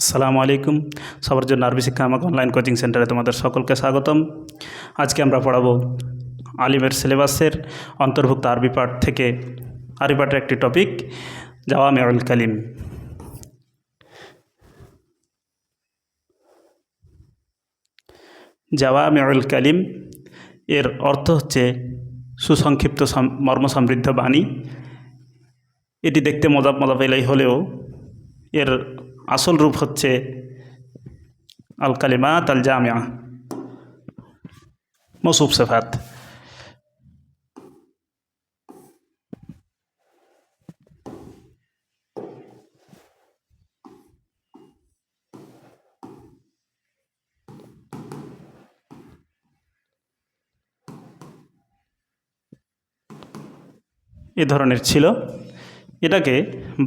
আসসালামু আলাইকুম। সবার জন্য আরবি শিক্ষা আমাকে অনলাইন কোচিং সেন্টারে তোমাদের সকলকে স্বাগতম। আজকে আমরা পড়াবো আলিমের সিলেবাসের অন্তর্ভুক্ত আরবি পাঠ থেকে আরবি পাঠের একটি টপিক জাওয়ামিউল কালিম। জাওয়ামিউল কালিম এর অর্থ হচ্ছে সুসংক্ষিপ্ত মর্মসমৃদ্ধ বাণী। এটি দেখতে মজাব এলাই হলেও এর আসল রূপ হচ্ছে আল কালিমাত আল জামিয়া মৌসুফ সিফাত। এ ধরনের ছিল। এটাকে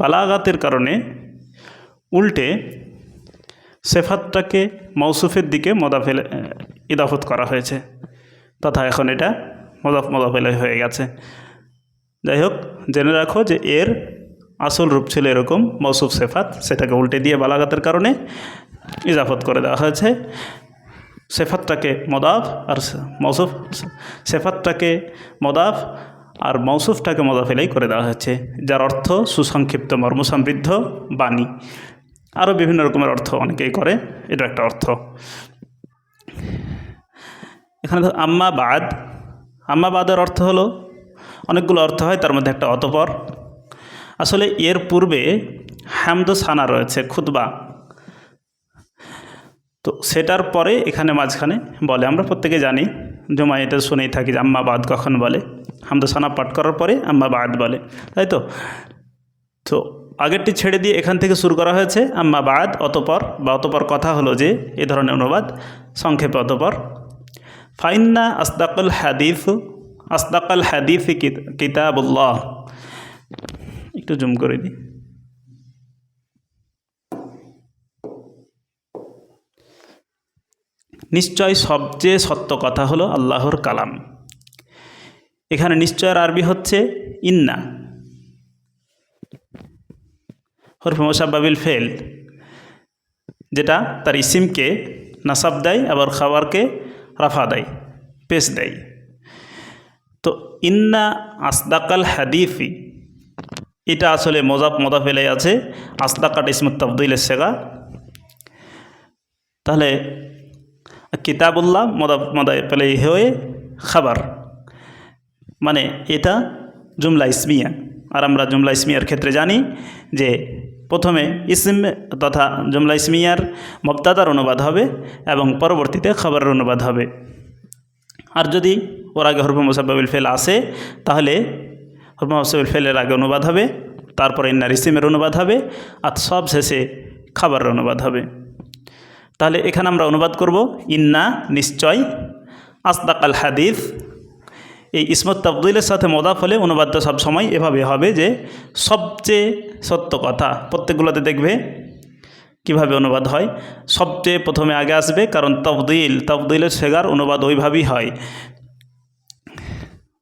বালাগাতের কারণে উল্টে সেফাতটাকে মৌসুফের দিকে মদাফেল ইদাফত করা হয়েছে, তথা এখন এটা মদাফেলে হয়ে গেছে। যাই হোক, জেনে রাখো যে এর আসল রূপ ছিল এরকম মৌসুফ সেফাত, সেটাকে উল্টে দিয়ে বালাগাতের কারণে ইজাফত করে দেওয়া হয়েছে। সেফাতটাকে মদাফ আর মৌসুফ, সেফাতটাকে মদাফ আর মৌসুফটাকে মদাফেলাই করে দেওয়া হয়েছে, যার অর্থ সুসংক্ষিপ্ত মর্মসমৃদ্ধ বাণী। আরও বিভিন্ন রকমের অর্থ অনেকেই করে, এটা একটা অর্থ। এখানে আম্মা বাদ, আম্মা বাদের অর্থ হলো অনেকগুলো অর্থ হয়, তার মধ্যে একটা অতঃপর। আসলে এর পূর্বে হামদ সানা রয়েছে, খুতবা, তো সেটার পরে এখানে মাঝখানে বলে। আমরা প্রত্যেকে জানি, জুমাইতে শুনেই থাকি যে আম্মা বাদ কখন বলে, হামদ সানা পাঠ করার পরে আম্মা বাদ বলে, তাই তো। তো আগেরটি ছেড়ে দিয়ে এখান থেকে শুরু করা হয়েছে আম্মা বাদ, অতঃপর বা অতঃপর কথা হলো যে এ ধরনের অনুবাদ, সংক্ষেপে অতঃপর। ফাইন্না আসদাকাল হাদিস কিতাবুল্লাহ। একটু জুম করে দিই। নিশ্চয় সবচেয়ে সত্য কথা হলো আল্লাহর কালাম। এখানে নিশ্চয়ের আরবি হচ্ছে ইন্না, হরফে মুশাব্বাবিল ফেল, যেটা তার ইসিমকে নাসাব দেয়, আবার খাবারকে রাফা দেয়, পেশ দেয়। তো ইন্না আসদাকাল হাদিফি, এটা আসলে মদাফেলে আছে, আসদাকাট ইসমুত তাফদীলের সেগা। তাহলে কিতাবুল্লাহ মদাফেলে হয়ে খাবার, মানে এটা জুমলা ইসমিয়া। আর আমরা জুমলা ইসমিয়ার ক্ষেত্রে জানি যে প্রথমে ইসম তথা জুমলা ইসমিয়ার মুবতাদার অনুবাদ হবে এবং পরবর্তীতে খাবারের অনুবাদ হবে। আর যদি ওর আগে হরফে মুশাব্বাবিল ফেল আসে, তাহলে হরফে মুশাব্বাবিল ফেলের আগে অনুবাদ হবে, তারপরে ইন্নার ইসিমের অনুবাদ হবে, আর সব শেষে খাবারের অনুবাদ হবে। তাহলে এখানে আমরা অনুবাদ করব ইন্না নিশ্চয়, আসদাকাল হাদিস। এই ইসমত তাফদীলের সাথে মদাফ হলে অনুবাদটা সবসময় এভাবে হবে যে সবচেয়ে সত্য কথা। প্রত্যেকগুলোতে দেখবে কিভাবে অনুবাদ হয়, সবচেয়ে প্রথমে আগে আসবে, কারণ তাফদীলের সেগার অনুবাদ ওইভাবেই হয়,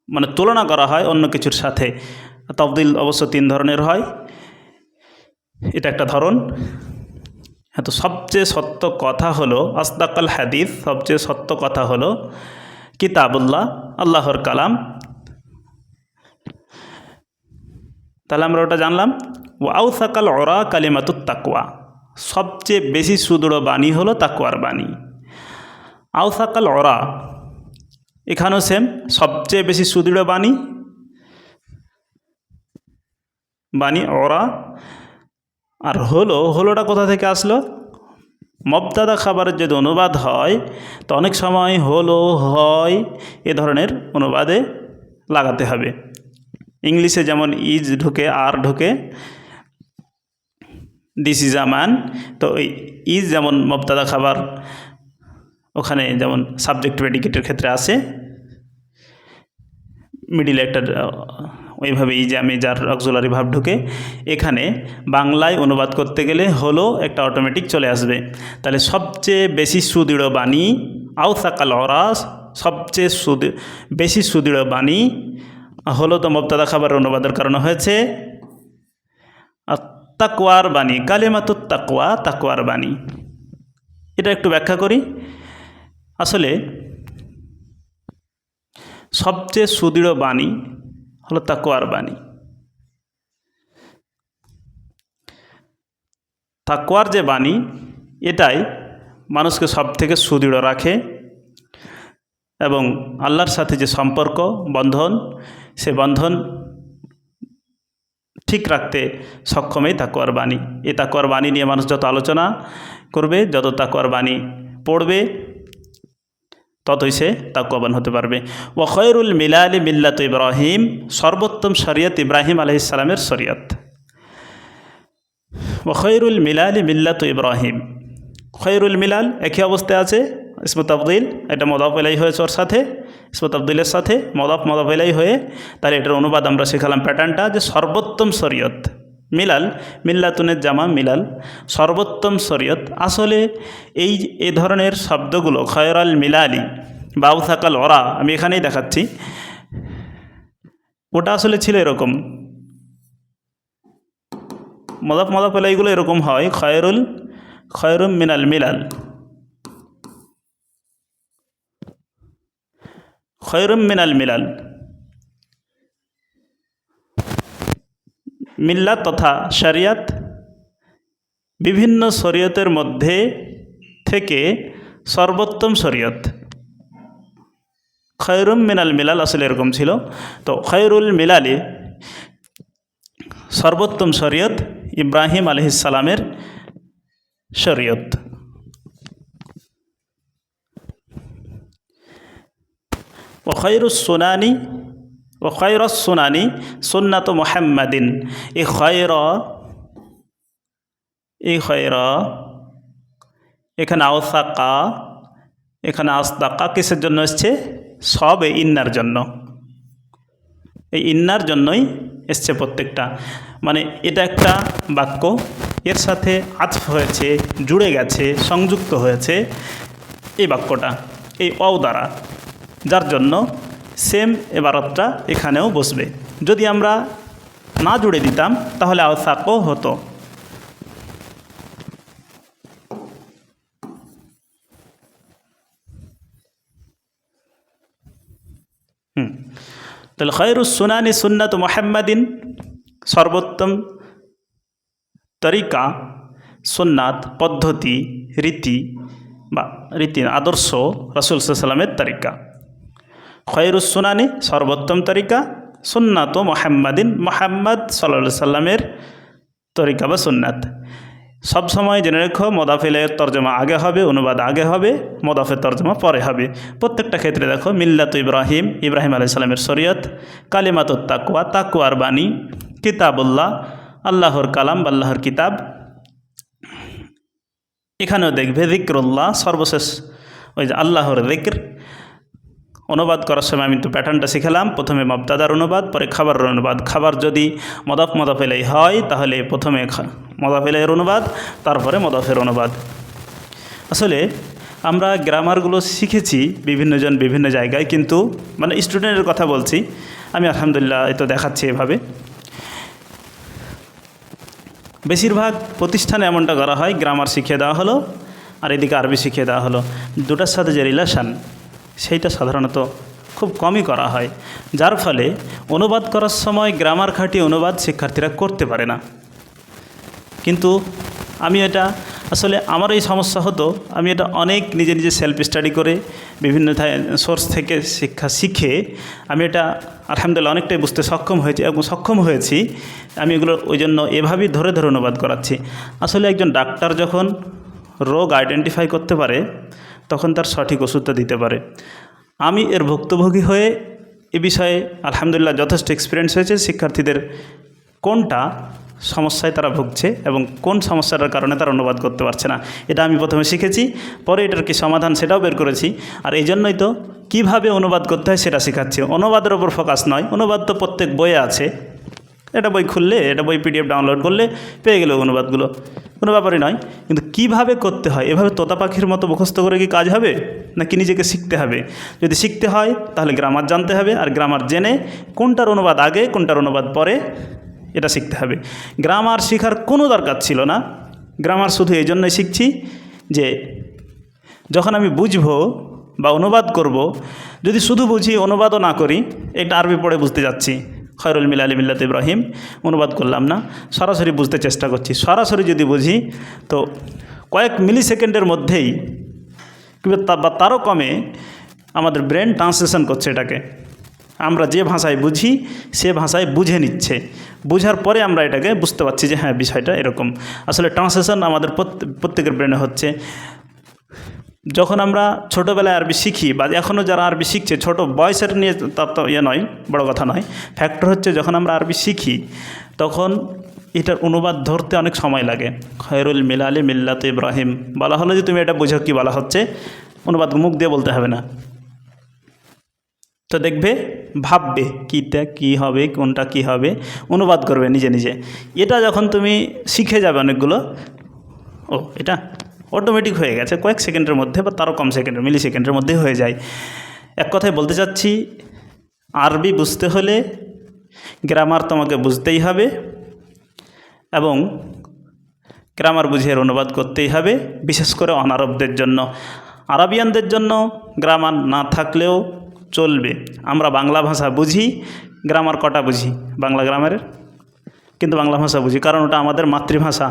মানে তুলনা করা হয় অন্য কিছুর সাথে। তাফদীল অবশ্য 3 ধরনের হয়, এটা একটা ধরন। হ্যাঁ, তো সবচেয়ে সত্য কথা হলো আসদাকাল হাদিস, সবচেয়ে সত্য কথা হলো কিতাবুল্লাহ, আল্লাহর কালাম। তাহলে আমরা ওটা জানলাম। ও আউসাকাল ওরা কালিমাতুত তাকওয়া, সবচেয়ে বেশি সুদৃঢ় বাণী হলো তাকওয়ার বাণী। আউসাকাল ওরা, এখানেও সেম, সবচেয়ে বেশি সুদৃঢ় বাণী ওরা। আর হলোটা কোথা থেকে আসলো? মুবতাদা খাবারের যদি অনুবাদ হয়, তো অনেক সময় হলো হয় এ ধরনের অনুবাদে লাগাতে হবে। ইংলিশে যেমন ইজ ঢুকে, আর ঢুকে, দিস ইজ আ ম্যান। তো এই ইজ যেমন মুবতাদা খাবার, ওখানে যেমন সাবজেক্ট প্রেডিকেটের ক্ষেত্রে আসে, মিডিলে একটা ওইভাবে ইজে আমি যার অক্সিলারি ভাব ঢুকে। এখানে বাংলায় অনুবাদ করতে গেলে হলো একটা অটোমেটিক চলে আসবে। তাহলে সবচেয়ে বেশি সুদৃঢ় বাণী, আউসাকাল ওরাস, সবচেয়ে বেশি সুদৃঢ় বাণী হলো তো মুবতাদা খাবারের অনুবাদের কারণে হয়েছে। আর তাকওয়ার বাণী, কালিমাতুত তাকওয়া, তাকওয়ার বাণী। এটা একটু ব্যাখ্যা করি। আসলে সবচেয়ে সুদৃঢ় বাণী হলো তাকওয়ার বাণী। তাকওয়ার যে বাণী, এটাই মানুষকে সব থেকে সুদৃঢ় রাখে এবং আল্লাহর সাথে যে সম্পর্ক বন্ধন, সে বন্ধন ঠিক রাখতে সক্ষম এই তাকওয়ার বাণী। এই তাকওয়ার বাণী নিয়ে মানুষ যত আলোচনা করবে, যত তাকওয়ার বাণী পড়বে, ততই সে তাকওয়াবান হতে পারবে। ওয়া খয়রুল মিলালি মিল্লাত ইব্রাহিম, সর্বোত্তম শরিয়ত ইব্রাহিম আলাইহিস সালামের শরিয়ত। ওয়া খয়রুল মিলালি মিল্লাত ইব্রাহিম, খয়রুল মিলাল একই অবস্থায় আছে, ইসমে তাফদীল, এটা মুদাফ ইলাইহি হয়েছে ওর সাথে, ইসমে তাফদীলের সাথে মুদাফ ইলাইহি হয়ে, তাহলে এটার অনুবাদ আমরা শেখালাম প্যাটার্নটা, যে সর্বোত্তম শরিয়ত। মিলাল, মিল্লাতুনের জামা মিলাল, সর্বোত্তম শরিয়ত। আসলে এই ধরনের শব্দগুলো খয়রাল মিলালি বাউ থাকাল ওরা, আমি এখানেই দেখাচ্ছি, ওটা আসলে ছিল এরকম, মুদাফ ইলাইহিগুলো এরকম হয়, খয়রুম মিনাল মিলাল, খয়রুম মিনাল মিলাল। মিল্লাত তথা শরিয়ত, বিভিন্ন শরিয়তের মধ্যে থেকে সর্বোত্তম শরিয়ত। খয়রুম মিনাল মিলাল আসলে এরকম ছিল। তো খয়রুল মিলালি, সর্বোত্তম শরিয়ত ইব্রাহিম আলাইহিস সালামের শরিয়ত। ও খয়রুস সুনানি, ও খয়রুস সুনানি সুন্নাত মুহাম্মাদিন। এই খয়র, এখানে আওসাকা, এখানে আসদাকা, কিসের জন্য এসছে? সব এই ইন্নার জন্য, এই ইন্নার জন্যই এসছে প্রত্যেকটা। মানে এটা একটা বাক্য, এর সাথে আতফ হয়েছে, জুড়ে গেছে, সংযুক্ত হয়েছে এই বাক্যটা এই ওয়াও দ্বারা, যার জন্য সেম এবারতটা এখানেও বসবে। যদি আমরা না জুড়ে দিতাম তাহলে আওসাকও হতো। তাহলে খয়রুস সুনানি সুন্নাত মুহাম্মাদিন, সর্বোত্তম তরিকা, সুন্নাত পদ্ধতি, রীতি বা আদর্শ রাসূল সাল্লাল্লাহু আলাইহি ওয়াসাল্লামের তরিকা। খয়রুস সুনানি সর্বোত্তম তরিকা, সুন্নাত মুহাম্মাদিন, মুহাম্মদ সাল্লাল্লাহু আলাইহি ওয়াসাল্লামের তরিকা বা সুন্নাত। সবসময় জেনে রেখো, মুদাফ ইলাইহির তর্জমা আগে হবে, অনুবাদ আগে হবে, মুদাফের তর্জমা পরে হবে। প্রত্যেকটা ক্ষেত্রে দেখো, মিল্লাত ইব্রাহিম, ইব্রাহিম আলাইহিস সালামের শরীয়ত, কালিমাতুত তাকওয়া, তাকওয়ার বাণী, কিতাবুল্লাহ, আল্লাহর কালাম বা আল্লাহর কিতাব। এখানেও দেখবে যিকরুল্লাহ, সর্বশেষ ওই যে আল্লাহর যিকর। অনুবাদ করার সময় আমি তো প্যাটার্নটা শিখালাম, প্রথমে মুবতাদার অনুবাদ, পরে খাবারের অনুবাদ। খাবার যদি মুদাফ ইলাইহি হয় তাহলে প্রথমে মুদাফ ইলাইহির অনুবাদ, তারপরে মুদাফের অনুবাদ। আসলে আমরা গ্রামারগুলো শিখেছি বিভিন্নজন বিভিন্ন জায়গায়, কিন্তু মানে স্টুডেন্টের কথা বলছি আমি, আলহামদুলিল্লাহ এই তো দেখাচ্ছি এভাবে। বেশিরভাগ প্রতিষ্ঠানে এমনটা করা হয়, গ্রামার শিখিয়ে দেওয়া হলো আর এদিকে আরবি শিখিয়ে দেওয়া হলো, দুটার সাথে যে রিলেশান সেইটা সাধারণত খুব কমই করা হয়, যার ফলে অনুবাদ করার সময় গ্রামার খাটিয়ে অনুবাদ শিক্ষার্থীরা করতে পারে না। কিন্তু আমি এটা আসলে আমার এই সমস্যা হতো, আমি এটা অনেক নিজে সেলফ স্টাডি করে বিভিন্ন সোর্স থেকে শিক্ষা শিখে আমি এটা আলহামদুলিল্লাহ অনেকটাই বুঝতে সক্ষম হয়েছি। আমি এগুলো ওই জন্য এভাবেই ধরে অনুবাদ করাচ্ছি। আসলে একজন ডাক্তার যখন রোগ আইডেন্টিফাই করতে পারে তখন তার সঠিক ওষুধটা দিতে পারে। আমি এর ভুক্তভোগী হয়ে এ বিষয়ে আলহামদুলিল্লাহ যথেষ্ট এক্সপিরিয়েন্স হয়েছে, শিক্ষার্থীদের কোনটা সমস্যায় তারা ভুগছে এবং কোন সমস্যাটার কারণে তারা অনুবাদ করতে পারছে না, এটা আমি প্রথমে শিখেছি, পরে এটার কি সমাধান সেটাও বের করেছি। আর এই জন্যই তো কীভাবে অনুবাদ করতে হয় সেটা শেখাচ্ছি। অনুবাদের ওপর ফোকাস নয়, অনুবাদ তো প্রত্যেক বইয়ে আছে, এটা বই খুললে, এটা বই PDF ডাউনলোড করলে পেয়ে গেল অনুবাদগুলো, কোনো ব্যাপারই নয়। কিন্তু কিভাবে করতে হয়, এভাবে তোতা পাখির মতো মুখস্থ করে কি কাজ হবে, নাকি নিজেকে শিখতে হবে? যদি শিখতে হয় তাহলে গ্রামার জানতে হবে, আর গ্রামার জেনে কোনটার অনুবাদ আগে কোনটার অনুবাদ পরে এটা শিখতে হবে। গ্রামার শেখার কোনো দরকার ছিল না। গ্রামার শুধু এই জন্যই শিখছি যে যখন আমি বুঝবো বা অনুবাদ করব, যদি শুধু বুঝি অনুবাদও না করি, এটা আরবি পড়ে বুঝতে যাচ্ছি, খয়রুল মিলালি মিল্লাত ইব্রাহিম অনুবাদ করলাম না, সরাসরি বুঝতে চেষ্টা করছি। সরাসরি যদি বুঝি তো কয়েক মিলি সেকেন্ডের মধ্যেই বা তারও কমে আমাদের ব্রেন ট্রান্সলেশন করছে এটাকে। আমরা যে ভাষায় বুঝি সে ভাষায় বুঝে নিচ্ছে, বুঝার পরে আমরা এটাকে বুঝতে পারছি যে হ্যাঁ বিষয়টা এরকম। আসলে ট্রান্সলেশন আমাদের প্রত্যেকের ব্রেনে হচ্ছে। যখন আমরা ছোটোবেলায় আরবি শিখি বা এখনও যারা আরবি শিখছে, ছোটো বয়সের নিয়ে তার তো নয়, বড় কথা নয়, ফ্যাক্টর হচ্ছে যখন আমরা আরবি শিখি তখন এটার অনুবাদ ধরতে অনেক সময় লাগে। খয়রুল মিলালি মিল্লাত ইব্রাহিম বলা হলো যে তুমি এটা বুঝো কী বলা হচ্ছে, অনুবাদ মুখ দিয়ে বলতে হবে না, তো দেখবে ভাববে কীটা কী হবে, কোনটা কী হবে, অনুবাদ করবে নিজে নিজে। এটা যখন তুমি শিখে যাবে অনেকগুলো, ও এটা অটোমেটিক হয়ে গেছে, কয়েক সেকেন্ডের মধ্যে বা তারও কম সেকেন্ডের, মিলি সেকেন্ডের মধ্যে হয়ে যায়। এক কথায় বলতে চাচ্ছি, আরবি বুঝতে হলে গ্রামার তোমাকে বুঝতেই হবে এবং গ্রামার বুঝে এর অনুবাদ করতেই হবে, বিশেষ করে অনারবদের জন্য। আরাবিয়ানদের জন্য গ্রামার না থাকলেও চলবে। আমরা বাংলা ভাষা বুঝি, গ্রামার কটা বুঝি বাংলা গ্রামারের, কিন্তু বাংলা ভাষা বুঝি কারণ ওটা আমাদের মাতৃভাষা।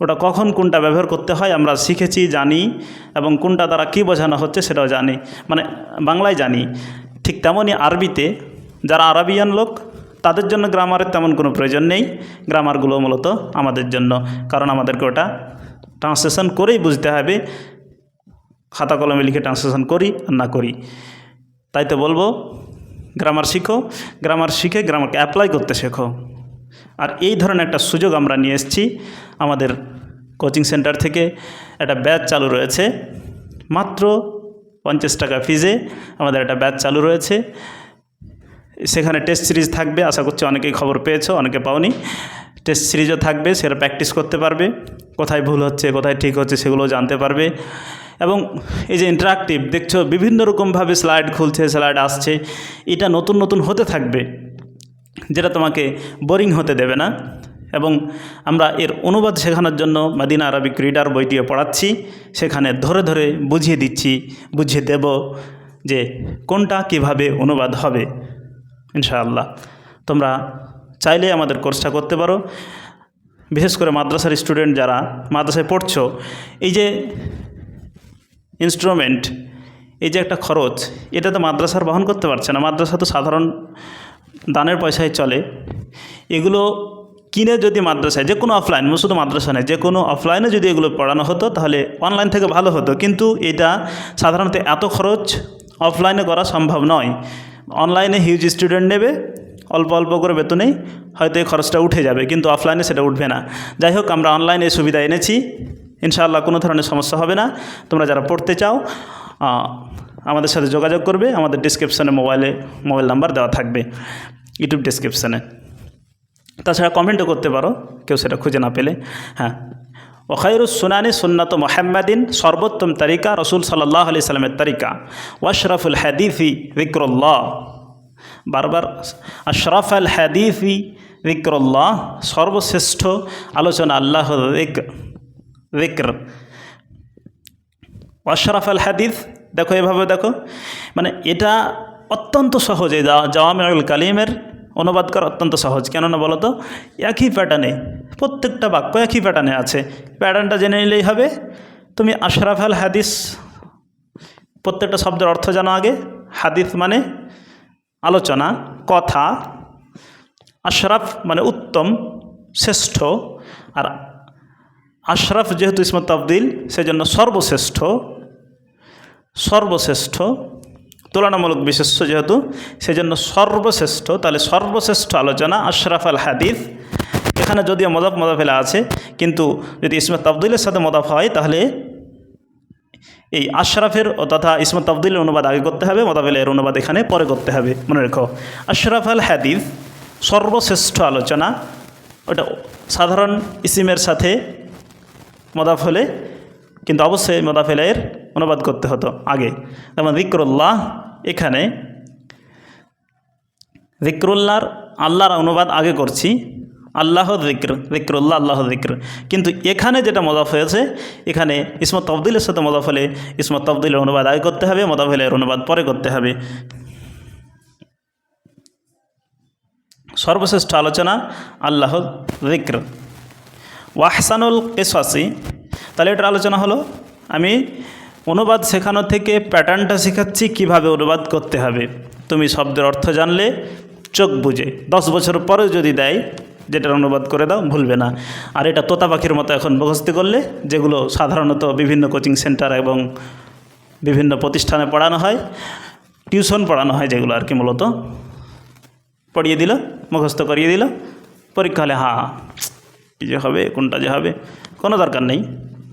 ওটা কখন কোনটা ব্যবহার করতে হয় আমরা শিখেছি, জানি, এবং কোনটা দ্বারা কী বোঝানো হচ্ছে সেটাও জানি, মানে বাংলায় জানি। ঠিক তেমনই আরবিতে যারা আরাবিয়ান লোক তাদের জন্য গ্রামারের তেমন কোনো প্রয়োজন নেই। গ্রামারগুলো মূলত আমাদের জন্য, কারণ আমাদেরকে ওটা ট্রান্সলেশন করেই বুঝতে হবে, খাতা কলমে লিখে ট্রান্সলেশন করি আর না করি। তাই তো বলবো গ্রামার শিখো, গ্রামার শিখে গ্রামারকে অ্যাপ্লাই করতে শেখো। আর এই ধরনের একটা সুযোগ আমরা নিয়ে এসেছি আমাদের কোচিং সেন্টার থেকে। একটা ব্যাচ চালু রয়েছে, মাত্র 50 টাকা ফিজে আমাদের একটা ব্যাচ চালু রয়েছে। সেখানে টেস্ট সিরিজ থাকবে, আশা করছি অনেকেই খবর পেয়েছো, অনেকে পাওনি। টেস্ট সিরিজও থাকবে, সেটা প্র্যাকটিস করতে পারবে, কোথায় ভুল হচ্ছে কোথায় ঠিক হচ্ছে সেগুলো জানতে পারবে। এবং এই যে ইন্টারাক্টিভ দেখছো, বিভিন্ন রকমভাবে স্লাইড খুলছে, স্লাইড আসছে, এটা নতুন নতুন হতে থাকবে, যেটা তোমাকে বোরিং হতে দেবে না। এবং আমরা এর অনুবাদ শেখানোর জন্য মাদিনা আরবিক রিডার বইটিও পড়াচ্ছি, সেখানে ধরে ধরে বুঝিয়ে দিচ্ছি, বুঝিয়ে দেব যে কোনটা কিভাবে অনুবাদ হবে। ইনশাআল্লাহ তোমরা চাইলে আমাদের কোর্সটা করতে পারো। বিশেষ করে মাদ্রাসার স্টুডেন্ট যারা মাদ্রাসায় পড়ছো, এই যে ইনস্ট্রুমেন্ট, এই যে একটা খরচ, এটা তো মাদ্রাসার বহন করতে পারছে না। মাদ্রাসা তো সাধারণ দানের পয়সায় চলে। এগুলো কিনে যদি মাদ্রাসায়, যে কোনো অফলাইন, শুধু মাদ্রাসা নেই, যে কোনো অফলাইনে যদি এগুলো পড়ানো হতো তাহলে অনলাইন থেকে ভালো হতো, কিন্তু এটা সাধারণত এত খরচ অফলাইনে করা সম্ভব নয়। অনলাইনে হিউজ স্টুডেন্ট নেবে, অল্প অল্প করে বেতনেই হয়তো এই খরচটা উঠে যাবে, কিন্তু অফলাইনে সেটা উঠবে না। যাই হোক, আমরা অনলাইনে সুবিধা এনেছি, ইনশাআল্লাহ কোনো ধরনের সমস্যা হবে না। তোমরা যারা পড়তে চাও আমাদের সাথে যোগাযোগ করবে, আমাদের ডিসক্রিপশানে মোবাইল নাম্বার দেওয়া থাকবে ইউটিউব ডিসক্রিপশানে। তাছাড়া কমেন্টও করতে পারো কেউ সেটা খুঁজে না পেলে। হ্যাঁ, ওয়াখাইরুস সুনানি সুন্নাত মুহাম্মাদিন, সর্বোত্তম তরিকা রসুল সাল্লাল্লাহু আলাইহি সাল্লামের তরিকা। ওয়াশরাফুল হাদিসি যিকরুল্লাহ, বারবার আশরাফুল হাদিসি যিকরুল্লাহ, সর্বশ্রেষ্ঠ আলোচনা আল্লাহ যিকর। ওয়াশরাফুল হাদিস, দেখো এভাবে দেখো, মানে এটা অত্যন্ত সহজ। এই জাওয়ামিউল কালিমের অনুবাদ করা অত্যন্ত সহজ। কেননা বলো তো, একই প্যাটার্নে, প্রত্যেকটা বাক্য একই প্যাটার্নে আছে। প্যাটার্নটা জেনে নিলেই হবে। তুমি আশরাফুল হাদিস, প্রত্যেকটা শব্দের অর্থ জানো আগে। হাদিস মানে আলোচনা, কথা। আশরাফ মানে উত্তম, শ্রেষ্ঠ। আর আশরাফ যেহেতু ইসমত তাফদিল, সেজন্য সর্বশ্রেষ্ঠ। সর্বশ্রেষ্ঠ তুলনামূলক বিশেষ্য যেহেতু, সেজন্য সর্বশ্রেষ্ঠ। তাহলে সর্বশ্রেষ্ঠ আলোচনা আশরাফুল হাদিস। এখানে যদিও মদাফেলা আছে, কিন্তু যদি ইসমত তাফদিলের সাথে মদাফ হয় তাহলে এই আশরাফের তথা ইসমত তাফদিলের অনুবাদ আগে করতে হবে, মদাফেলের অনুবাদ এখানে পরে করতে হবে। মনে রেখো, আশরাফুল হাদিস সর্বশ্রেষ্ঠ আলোচনা। ওটা সাধারণ ইসিমের সাথে মদাফ হলে, কিন্তু অবশ্যই মদাফেলের অনুবাদ করতে হতো আগে। যেমন যিকরুল্লাহ, এখানে যিকরুল্লাহর আল্লাহর অনুবাদ আগে করছি, আল্লাহ যিক্র, যিক্রুল্লাহ আল্লাহ যিক্র। কিন্তু এখানে যেটা মদাফ হয়েছে, এখানে ইসমত তাফদিলের সাথে মদাফ হলে ইসমত তাফদিলের অনুবাদ আগে করতে হবে, মদাফ হলে এর অনুবাদ পরে করতে হবে। সর্বশ্রেষ্ঠ আলোচনা আল্লাহ যিক্র। ওয়াহসানুল কিসাসি, তাহলে এটার আলোচনা হলো আমি অনুবাদ শেখানো থেকে প্যাটার্নটা শেখাচ্ছি কিভাবে অনুবাদ করতে হবে। তুমি শব্দের অর্থ জানলে চোখ বুঝে 10 বছর পরেও যদি দেয় যেটার অনুবাদ করে দাও, ভুলবে না। আর এটা তোতা পাখির মতো এখন মুখস্থ করলে, যেগুলো সাধারণত বিভিন্ন কোচিং সেন্টার এবং বিভিন্ন প্রতিষ্ঠানে পড়ানো হয়, টিউশন পড়ানো হয় যেগুলো আর কি, মূলত পড়িয়ে দিল, মুখস্থ করিয়ে দিল, পরীক্ষা হলে হ্যাঁ কী যে হবে, কোনটা যে হবে, কোনো দরকার নেই,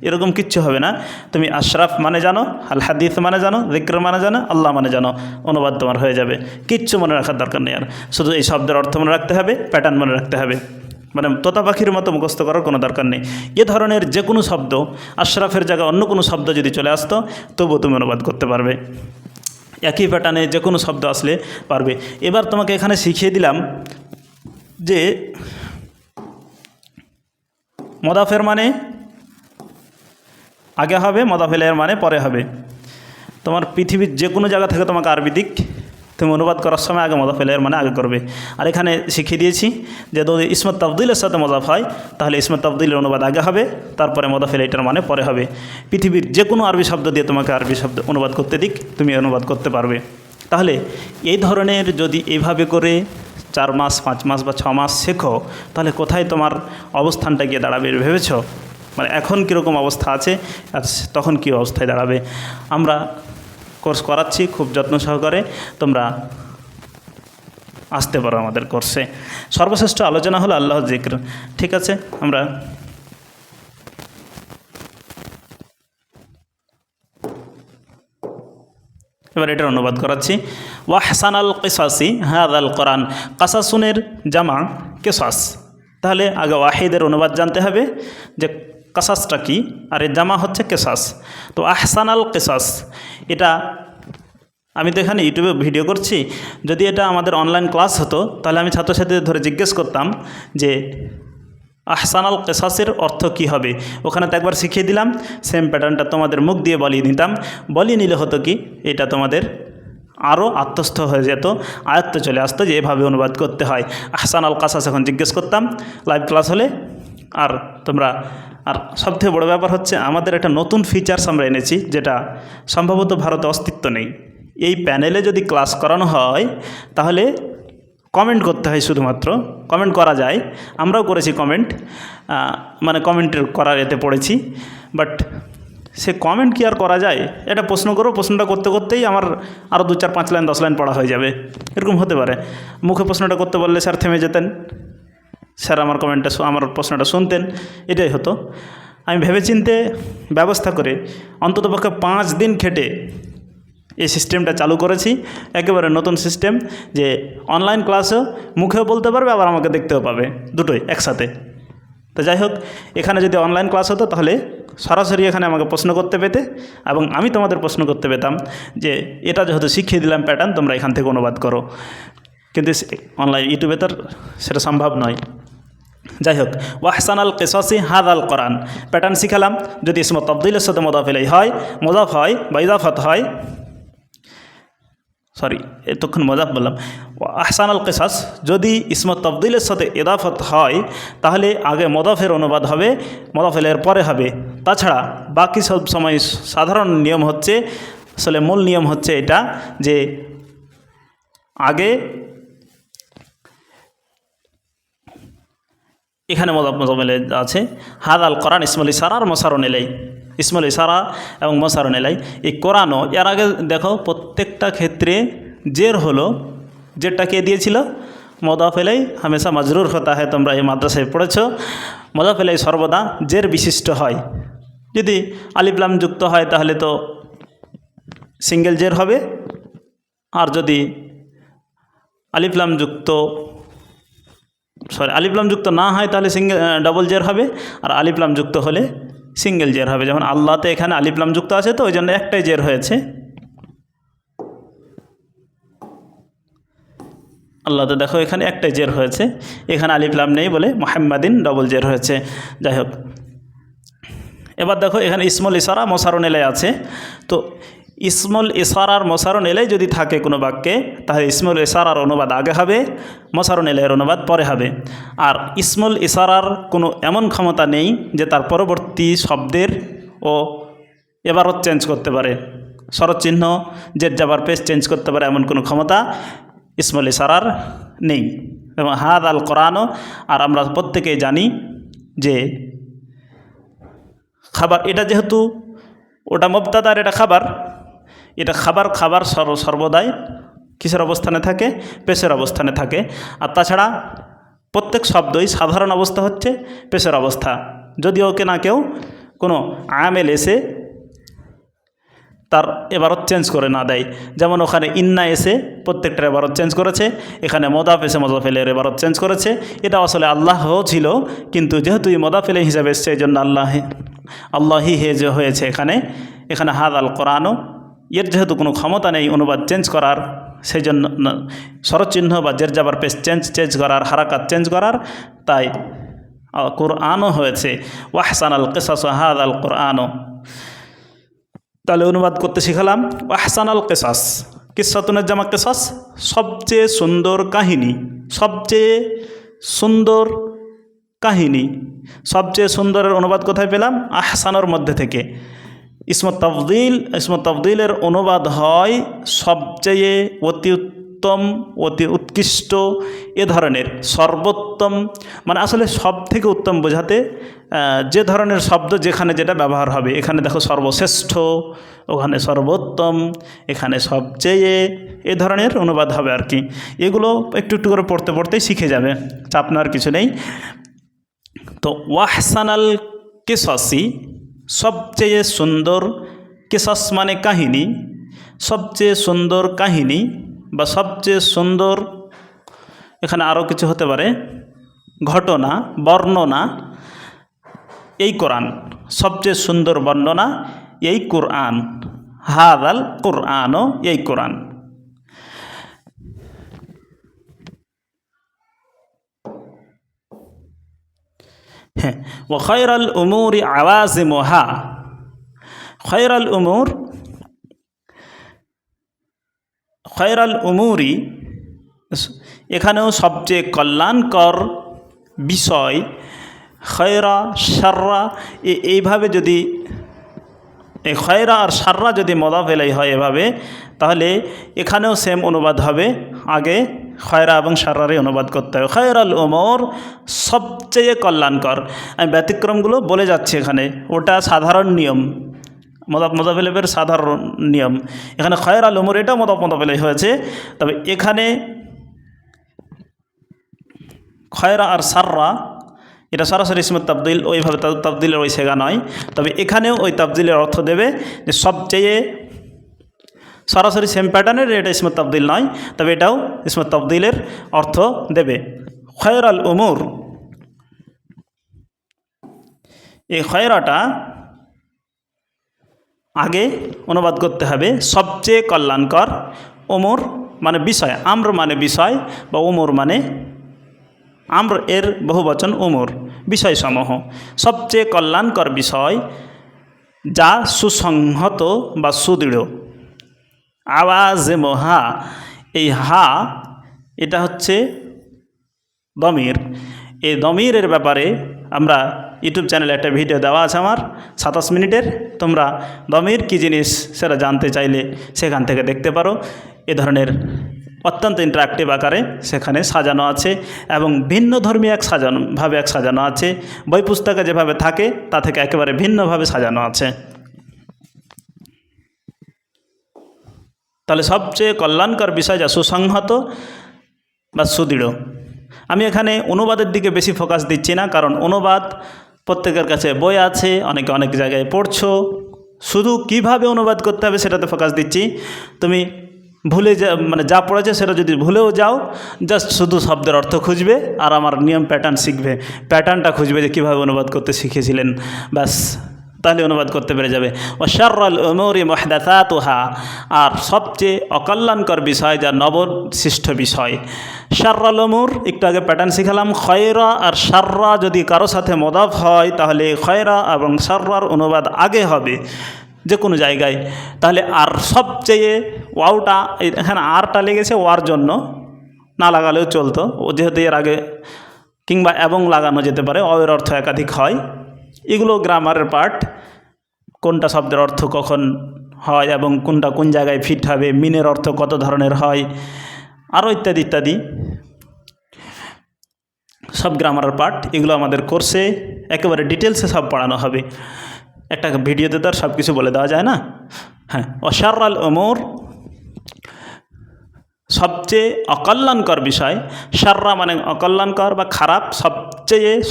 এরকম কিচ্ছু হবে না। তুমি আশরাফ মানে জানো, আল হাদিস মানে জানো, যিক্র মানে জানো, আল্লাহ মানে জানো, অনুবাদ তোমার হয়ে যাবে। কিচ্ছু মনে রাখার দরকার নেই আর, শুধু এই শব্দের অর্থ মনে রাখতে হবে, প্যাটার্ন মনে রাখতে হবে। মানে তোতা পাখির মতো মুখস্থ করার কোনো দরকার নেই। এ ধরনের যে কোনো শব্দ, আশরাফের জায়গায় অন্য কোনো শব্দ যদি চলে আসতো, তবুও তুমি অনুবাদ করতে পারবে। একই প্যাটার্নে যে কোনো শব্দ আসলে পারবে। এবার তোমাকে এখানে শিখিয়ে দিলাম যে মদাফের মানে আগে হবে, মদাফেলের মানে পরে হবে। তোমার পৃথিবীর যে কোনো জায়গা থেকে তোমাকে আরবি দিক, তুমি অনুবাদ করার সময় আগে মদাফেলের মানে আগে করবে। আর এখানে শিখিয়ে দিয়েছি যে যদি ইসমত তাফদিলের সাথে মদাফ হয়, তাহলে ইসমত তাফদিলের অনুবাদ আগে হবে, তারপরে মদাফেল এটার মানে পরে হবে। পৃথিবীর যে কোনো আরবি শব্দ দিয়ে তোমাকে আরবি শব্দ অনুবাদ করতে দিক, তুমি অনুবাদ করতে পারবে। তাহলে এই ধরনের যদি এইভাবে করে 4 মাস 5 মাস বা 6 মাস শেখো, তাহলে কোথায় তোমার অবস্থানটা গিয়ে দাঁড়াবে ভেবেছ? মানে এখন কীরকম অবস্থা আছে আর তখন কী অবস্থায় দাঁড়াবে। আমরা কোর্স করাচ্ছি খুব যত্ন সহকারে, তোমরা আসতে পারো আমাদের কোর্সে। সর্বশ্রেষ্ঠ আলোচনা হলো আল্লাহ যিক্র। ঠিক আছে, আমরা এবার এটার অনুবাদ করাচ্ছি। ওয়াহসানাল কিসাসি হাযাল কোরআন। কাসাসুনের জামা কিসাস। তাহলে আগে ওয়াহিদের অনুবাদ জানতে হবে যে কাসাসটা কি, আর এর জামা হচ্ছে কিসাস। তো আহসানাল কিসাস, এটা আমি তো এখানে ইউটিউবে ভিডিও করছি, যদি এটা আমাদের অনলাইন ক্লাস হতো তাহলে আমি ছাত্রছাত্রীদের ধরে জিজ্ঞেস করতাম যে আহসানাল কিসাসের অর্থ কী হবে। ওখানে তো একবার শিখিয়ে দিলাম, সেম প্যাটার্নটা তোমাদের মুখ দিয়ে বলিয়ে নিতাম। বলিয়ে নিলে হতো কি, এটা তোমাদের আরও আত্মস্থ হয়ে যেত, আয়ত্ত চলে আসতো যে এভাবে অনুবাদ করতে হয়। আহসানাল কিসাস এখন জিজ্ঞেস করতাম লাইভ ক্লাস হলে। আর তোমরা, আর সবথেকে বড় ব্যাপার হচ্ছে আমাদের একটা নতুন ফিচার্স আমরা এনেছি, যেটা সম্ভবত ভারতে অস্তিত্ব নেই। এই প্যানেলে যদি ক্লাস করানো হয় তাহলে কমেন্ট করতে হয়, শুধুমাত্র কমেন্ট করা যায়। আমরাও করেছি কমেন্ট, মানে কমেন্টের করার এতে পড়েছি, বাট সে কমেন্ট কি আর করা যায়? এটা প্রশ্ন করো, প্রশ্নটা করতে করতেই আমার আরও 2 4 5 লাইন 10 লাইন পড়া হয়ে যাবে, এরকম হতে পারে। মুখে প্রশ্নটা করতে বললে স্যার থেমে যেতেন, স্যার আমার কমেন্টটা আমার প্রশ্নটা শুনতেন, এটাই হতো। আমি ভেবেচিন্তে ব্যবস্থা করে অন্ততপক্ষে 5 দিন খেটে এই সিস্টেমটা চালু করেছি। একেবারে নতুন সিস্টেম, যে অনলাইন ক্লাসও মুখেও বলতে পারবে, আবার আমাকে দেখতেও পাবে, দুটোই একসাথে। তো যাই হোক, এখানে যদি অনলাইন ক্লাস হতো তাহলে সরাসরি এখানে আমাকে প্রশ্ন করতে পেতে, এবং আমি তোমাদের প্রশ্ন করতে পেতাম যে এটা যেহেতু শিখিয়ে দিলাম প্যাটার্ন, তোমরা এখান থেকে অনুবাদ করো। কিন্তু অনলাইন ইউটিউবে তার সেটা সম্ভব নয়। যাই হোক, ওয়াহসানাল কিসাসি হাযাল কোরআন, প্যাটার্ন শিখালাম। যদি ইসমত তাফদিলের সাথে মুদাফ ইলাইহি হয়, মুদাফ হয় বা ইজাফাত হয়, সরি এতক্ষণ মজাব বললাম। আহসানাল কিসাস যদি ইসমত তাফদিলের সাথে ইদাফত হয়, তাহলে আগে মদাফের অনুবাদ হবে, মদাফেলের পরে হবে। তাছাড়া বাকি সব সময় সাধারণ নিয়ম হচ্ছে, আসলে মূল নিয়ম হচ্ছে এটা, যে আগে এখানে মদাফেলে আছে হাযাল কোরআন ইসমুল ইশারা আর মুসারুন ইলাইহি, ইসমুল ইশারা এবং মুসারুন ইলাইহি। এই কোরআনও এর আগে দেখো প্রত্যেকটা ক্ষেত্রে জের হলো, জেরটা কে দিয়েছিল? মুদাফ ইলাইহি হামেশা মাজরুর হতা হয়, তোমরা এই মাদ্রাসায় পড়েছো। মুদাফ ইলাইহি সর্বদা জের বিশিষ্ট হয়। যদি আলিফ লাম যুক্ত হয় তাহলে তো সিঙ্গেল জের হবে, আর যদি আলিফ লাম যুক্ত না হয় তাহলে ডবল জের হবে, আর আলিফ লাম যুক্ত হলে সিঙ্গেল জের হবে। যেমন আল্লাহতে এখানে আলিফ লাম যুক্ত আছে, তো ওই জন্য একটাই জের হয়েছে। আল্লাহতে দেখো এখানে একটাই জের হয়েছে, এখানে আলিফ লাম নেই বলে মুহাম্মাদিন ডবল জের হয়েছে। যাই হোক, এবার দেখো এখানে ইসমুল ইশারা মোসারুন এলাই আছে। তো ইসমুল ইশারার মোসারুন এলাই যদি থাকে কোনো বাক্যে, তাহলে ইসমুল ইশারার অনুবাদ আগে হবে, মোসারুন এলাইয়ের অনুবাদ পরে হবে। আর ইসমুল ইশারার কোনো এমন ক্ষমতা নেই যে তার পরবর্তী শব্দের ও এবারত চেঞ্জ করতে পারে, শরৎ চিহ্ন জের জাবার পেশ চেঞ্জ করতে পারে, এমন কোনো ক্ষমতা ইসমুল ইশারার নেই। এবং হাদ আল কোরআনও, আর আমরা প্রত্যেকেই জানি যে খাবার, এটা যেহেতু ওটা মুবতাদা আর এটা খাবার, এটা খাবার সর্বদাই কিসের অবস্থানে থাকে? পেশের অবস্থানে থাকে। আর তাছাড়া প্রত্যেক শব্দই সাধারণ অবস্থা হচ্ছে পেশের অবস্থা, যদিও না কেউ কোনো আমেল এসে তার এবারত চেঞ্জ করে না দেয়। যেমন ওখানে ইন্না এসে প্রত্যেকটার এবারত চেঞ্জ করেছে, এখানে মোদাফ এসে মোজাফেলের এবারত চেঞ্জ করেছে। এটা আসলে আল্লাহও ছিল, কিন্তু যেহেতু এই মোদাফেলে হিসাবে এসছে এই জন্য আল্লাহি হে যে হয়েছে এখানে হাদ আল কোরআনও, এর যেহেতু কোনো ক্ষমতা নেই অনুবাদ চেঞ্জ করার, সেই জন্য স্বরচিহ্ন বা জের জাবার পেশ চেঞ্জ করার, হারাকাত চেঞ্জ করার, তাই কোরআনও হয়েছে ওয়াহসান আল কিসাস হাদ আল কোরআনও। তাহলে অনুবাদ করতে শিখালাম আহসান আল কিসাস, কিসাতুনের জামা কিসাস, সবচেয়ে সুন্দর কাহিনী, সবচেয়ে সুন্দর কাহিনী। সবচেয়ে সুন্দরের অনুবাদ কোথায় পেলাম? আহসানোর মধ্যে থেকে। ইসমত তাফদিলের অনুবাদ হয় সবচেয়ে, অতি উত্তম, অতি উৎকৃষ্ট, এ ধরনের সর্বোত্তম, মানে আসলে সব থেকে উত্তম বোঝাতে যে ধরনের শব্দ যেখানে যেটা ব্যবহার হবে। এখানে দেখো সর্বশ্রেষ্ঠ, ওখানে সর্বোত্তম, এখানে সবচেয়ে, এ ধরনের অনুবাদ হবে আর কি। এগুলো একটু একটু করে পড়তে পড়তেই শিখে যাবে, চাপ নেওয়ার কিছু নেই। তো ওয়াহসানাল কিসাসি, সবচেয়ে সুন্দর, কিসাস মানে কাহিনী, সবচেয়ে সুন্দর কাহিনী বা সবচেয়ে সুন্দর, এখানে আরও কিছু হতে পারে, ঘটনা, বর্ণনা, এই কোরআন, সবচেয়ে সুন্দর বর্ণনা এই কোরআন, হাদাল কোরআনও, এই কোরআন। হ্যাঁ, ও খয়রাল উমুরি আওয়াজিমুহা, খয়রাল উমুরি, এখানেও সবচেয়ে কল্যাণকর বিষয়, খয়রা শাররা, এইভাবে যদি এই খয়রা আর শাররা যদি মদাফ ইলাইহি হয় এভাবে, তাহলে এখানেও সেম অনুবাদ হবে, আগে খয়রা এবং শাররারই অনুবাদ করতে হবে। খয়রাল উমুর, সবচেয়ে কল্যাণকর। আমি ব্যতিক্রমগুলো বলে যাচ্ছি এখানে, ওটা সাধারণ নিয়ম, মদাফ ইলাইহির সাধারণ নিয়ম। এখানে খয়রাল উমুর এটা মদাফ ইলাইহি হয়েছে, তবে এখানে খয়রা আর শাররা এটা সরাসরি ইসমত তাবদিল, ওইভাবে তাবদিলের ওই সেগা নয়। তবে এখানেও ওই তাবদিলের অর্থ দেবে যে সবচেয়ে, সরাসরি সেম প্যাটার্নের, এটা ইসমত তাবদিল নয়, তবে এটাও ইসমত তাবদিলের অর্থ দেবে। খয়রাল উমুর, এই খয়রাটা আগে অনুবাদ করতে হবে সবচেয়ে কল্যাণকর। উমুর মানে বিষয়, আমর মানে বিষয়, বা উমুর মানে আমর এর বহুবচন উমুর, বিষয়সমূহ। সবচেয়ে কল্যাণকর বিষয় যা সুসংহত বা সুদৃঢ়। আওয়াজিমুহা, এই হা এটা হচ্ছে দমির। এই দমিরের ব্যাপারে আমরা ইউটিউব চ্যানেলে একটা ভিডিও দেওয়া আছে আমার 27 মিনিটের, তোমরা দমির কী জিনিস সেটা জানতে চাইলে সেখান থেকে দেখতে পারো। এ ধরনের অত্যন্ত ইন্টারাক্টিভ আকারে সেখানে সাজানো আছে, এবং ভিন্ন ধর্মী ভাবে সাজানো আছে। বই পুস্তকে যেভাবে থাকে তা থেকে একেবারে ভিন্নভাবে সাজানো আছে। তাহলে সবচেয়ে কল্যাণকর বিষয় যা সুসংহত বা সুদৃঢ়। আমি এখানে অনুবাদের দিকে বেশি ফোকাস দিচ্ছি না, কারণ অনুবাদ প্রত্যেকের কাছে বই আছে, অনেকে অনেক জায়গায় পড়ছো। শুধু কিভাবে অনুবাদ করতে হবে সেটাতে ফোকাস দিচ্ছি। তুমি ভুলে যা পড়েছে সেটা যদি ভুলেও যাও, জাস্ট শুধু শব্দের অর্থ খুঁজবে আর আমার নিয়ম প্যাটার্ন শিখবে, প্যাটার্নটা খুঁজবে যে কীভাবে অনুবাদ করতে শিখেছিলেন, ব্যাস তাহলে অনুবাদ করতে পেরে যাবে। ও শাররাল উমুরি মুহদাসাতুহা, আর সবচেয়ে অকল্যাণকর বিষয় যা নবসৃষ্ট বিষয়। শাররাল উমুর একটু আগে প্যাটার্ন শিখালাম, খয়রা আর শাররা যদি কারো সাথে মদাফ হয় তাহলে খয়রা এবং শাররার অনুবাদ আগে হবে যে কোনো জায়গায়। তাহলে আর সবচেয়ে, ওয়াওটা এখানে আরটা লেগেছে ওয়ার জন্য, না লাগালেও চলতো, ও যেহেতু এর আগে, কিংবা এবং লাগানো যেতে পারে, অয়ের অর্থ একাধিক হয়। এগুলো গ্রামারের পার্ট, কোনটা শব্দের অর্থ কখন হয় এবং কোনটা কোন জায়গায় ফিট হবে, মিনের অর্থ কত ধরনের হয়, আরও ইত্যাদি ইত্যাদি সব গ্রামারের পার্ট। এগুলো আমাদের কোর্সে একেবারে ডিটেলসে সব পড়ানো হবে। একটা ভিডিওতে তো আর সব কিছু বলে দেওয়া যায় না। হ্যাঁ, শাররাল উমুর সবচেয়ে অকল্যাণকর বিষয়। শাররা মানে অকল্যাণকর বা খারাপ,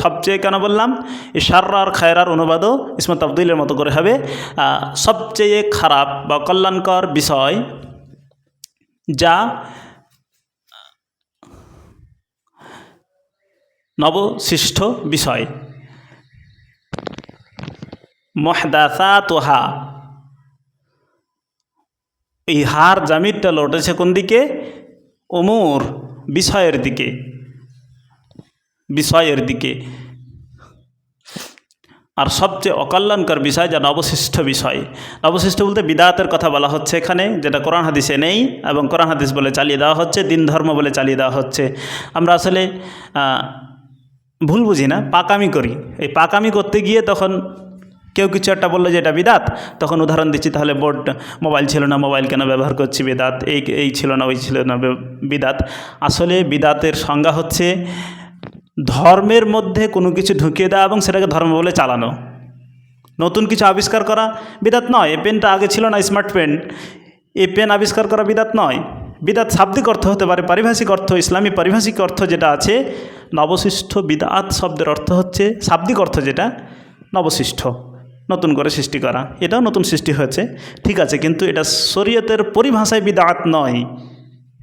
সবচেয়ে কেন বললাম, এই শাররা আর খায়রার অনুবাদও ইসমে তাফদীলের মতো করে হবে। সবচেয়ে খারাপ বা অকল্যাণকর বিষয় যা নবসৃষ্ট বিষয়। মুহদাসাতুহা, এই হার জামিরটা লটেছে কোন দিকে? উমুর, বিষয়ের দিকে, বিষয়ের দিকে। আর সবচেয়ে অকল্যাণকর বিষয় যা নবশিষ্ট বিষয়। নবশিষ্ট বলতে বিদাতের কথা বলা হচ্ছে এখানে, যেটা কোরআন হাদিসে নেই এবং কোরআন হাদিস বলে চালিয়ে দেওয়া হচ্ছে, দিন ধর্ম বলে চালিয়ে দেওয়া হচ্ছে। আমরা আসলে ভুল বুঝি না, পাকামি করি। এই পাকামি করতে গিয়ে তখন কেউ কিছু একটা বললো যে এটা বিদাত, তখন উদাহরণ দিচ্ছি, তাহলে মোবাইল ছিল না, মোবাইল কেন ব্যবহার করছি, বিদাত। এই ছিল না, ওই ছিল না, বিদাত। আসলে বিদাতের সংজ্ঞা হচ্ছে ধর্মের মধ্যে কোনো কিছু ঢুকিয়ে দেওয়া এবং সেটাকে ধর্ম বলে চালানো। নতুন কিছু আবিষ্কার করা বিদাত নয়। এই পেনটা আগে ছিল না, স্মার্ট পেন, এই পেন আবিষ্কার করা বিদাত নয়। বিদাত শাব্দিক অর্থ হতে পারে, পারিভাষিক অর্থ, ইসলামী পারিভাষিক অর্থ যেটা আছে। নবশিষ্ট বিদাত শব্দের অর্থ হচ্ছে শাব্দিক অর্থ যেটা নবশিষ্ট, নতুন করে সৃষ্টি করা। এটাও নতুন সৃষ্টি হয়েছে, ঠিক আছে, কিন্তু এটা শরীয়তের পরিভাষায় বিদাত নয়,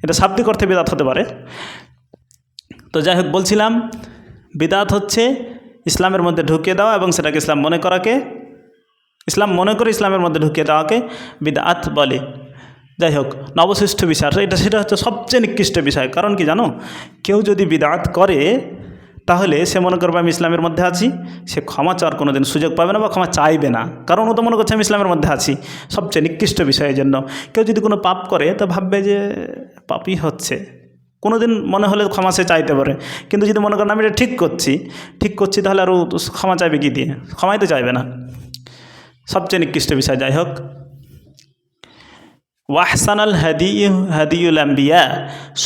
এটা শাব্দিক অর্থে বিদাত হতে পারে। তো যাই হোক, বলছিলাম বিদাত হচ্ছে ইসলামের মধ্যে ঢুকিয়ে দেওয়া এবং সেটাকে ইসলাম মনে করাকে, ইসলাম মনে করে ইসলামের মধ্যে ঢুকিয়ে দেওয়াকে বিদাত বলে। যাই হোক, নবশ্রেষ্ঠ বিষয় সেটা হচ্ছে সবচেয়ে নিকৃষ্ট বিষয়। কারণ কি জানো, কেউ যদি বিদাত করে তাহলে সে মনে করবে আমি ইসলামের মধ্যে আছি, সে ক্ষমা চাওয়ার কোনো দিন সুযোগ পাবে না বা ক্ষমা চাইবে না, কারণ ও তো মনে করছে আমি ইসলামের মধ্যে আছি। সবচেয়ে নিকৃষ্ট বিষয়ের জন্য কেউ যদি কোনো পাপ করে তো ভাববে যে পাপই হচ্ছে, কোনো দিন মনে হলে ক্ষমা সে চাইতে পারে। কিন্তু যদি মনে করেন আমি এটা ঠিক করছি তাহলে আরও ক্ষমা চাইবে কি দিয়ে? ক্ষমাই তো চাইবে না। সবচেয়ে নিকৃষ্ট বিষয়। যাই হোক, ওয়াহসানাল হাদিউল আম্বিয়া,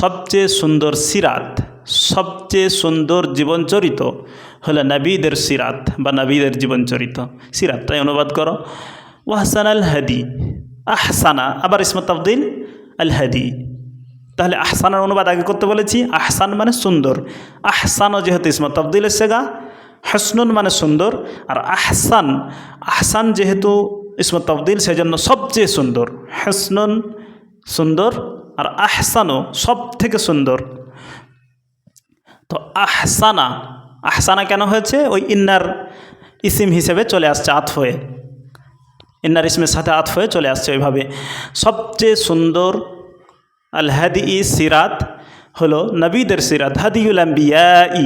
সবচেয়ে সুন্দর সিরাত, সবচেয়ে সুন্দর জীবনচরিত হলো নবীদের সিরাত বা নবীদের জীবনচরিত। সিরাত তাই অনুবাদ করো। ওয়াহসানাল হাদি, আহসানা আবার ইসমে তাফদীল আল হাদি। তাহলে আহসানের অনুবাদ আগে করতে বলেছি। আহসান মানে সুন্দর, আহসানও যেহেতু ইসমে তাফদীলের সেগা, হসনুন মানে সুন্দর, আর আহসান যেহেতু ইসমে তাফদীল সেজন্য সবচেয়ে সুন্দর। হসনুন সুন্দর আর আহসানও সব থেকে সুন্দর। তো আহসানা কেন হয়েছে? ওই ইন্নার ইসিম হিসেবে চলে আসছে, আতফ হয়ে, ইন্নার ইসমের সাথে আতফ হয়ে চলে আসছে ওইভাবে। সবচেয়ে সুন্দর আল হাদি সিরাত হলো নবীদের সিরাত, হাদিউল আম্বিয়াই।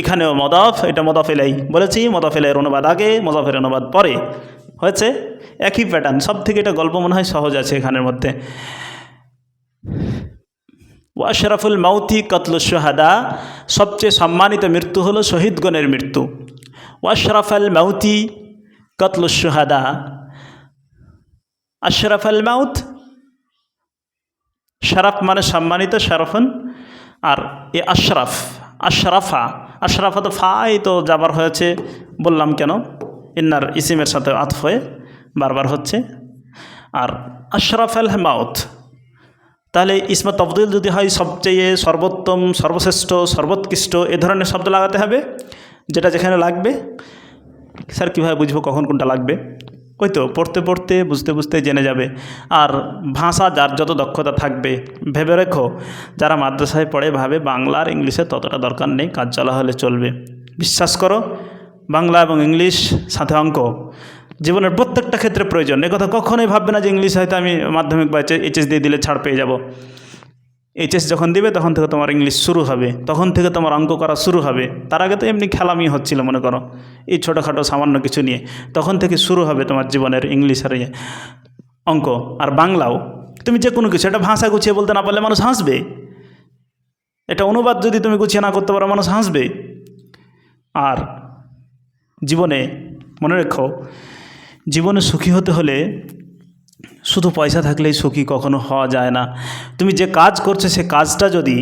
এখানেও মদাফ, এটা মদাফ ইলাইহি বলেছি, মদাফ ইলাইহির অনুবাদ আগে, মদাফের অনুবাদ পরে হয়েছে। একই প্যাটার্ন, সব থেকে এটা গল্প মনে হয় সহজ আছে এখানের মধ্যে। ওয়াশরাফুল মাউতি কতলুশ শুহাদা, সবচেয়ে সম্মানিত মৃত্যু হলো শহীদগণের মৃত্যু। ওয়াশরাফুল মাউতি কতলুশ শুহাদা, আশরাফুল মাউত, শরফ মানে সম্মানিত, শরফন, আর এ আশরাফা তো ফাই তো যাবার হয়েছে, বললাম কেন, ইন্নার ইসিমের সাথে আতফ হয়ে বারবার হচ্ছে। আর আশরাফুল মাউত, তাহলে ইসমে তাফদীল যদি হয় সবচেয়ে সর্বোত্তম, সর্বশ্রেষ্ঠ, সর্বোৎকৃষ্ট, এ ধরনের শব্দ লাগাতে হবে, যেটা যেখানে লাগবে। স্যার কীভাবে বুঝবো কখন কোনটা লাগবে? ওই তো পড়তে পড়তে বুঝতে বুঝতে জেনে যাবে। আর ভাষা যার যত দক্ষতা থাকবে, ভেবে রেখো যারা মাদ্রাসায় পড়ে ভাবে বাংলা আর ইংলিশে ততটা দরকার নেই, কাজ চলা হলে চলবে। বিশ্বাস করো, বাংলা এবং ইংলিশ সাথে অঙ্ক জীবনের প্রত্যেকটা ক্ষেত্রে প্রয়োজন। এ কথা কখনোই ভাববে না যে ইংলিশ হয়তো আমি মাধ্যমিক বা এইচএস দিয়ে দিলে ছাড় পেয়ে যাব। এইচএস যখন দিবে তখন থেকে তোমার ইংলিশ শুরু হবে, তখন থেকে তোমার অঙ্ক করা শুরু হবে। তার আগে তো এমনি খেলামি হচ্ছিল মনে করো এই ছোটোখাটো সামান্য কিছু নিয়ে, তখন থেকে শুরু হবে তোমার জীবনের ইংলিশ আর অঙ্ক। আর বাংলাও তুমি যে কোনো কিছু, এটা ভাষা গুছিয়ে বলতে না পারলে মানুষ হাসবে, এটা অনুবাদ যদি তুমি গুছিয়ে না করতে পারো মানুষ হাসবে। আর জীবনে মনে রেখো, জীবনে সুখী হতে হলে শুধু পয়সা থাকলেই সুখী কখনো হওয়া যায় না। তুমি যে কাজ করছো সে কাজটা যদি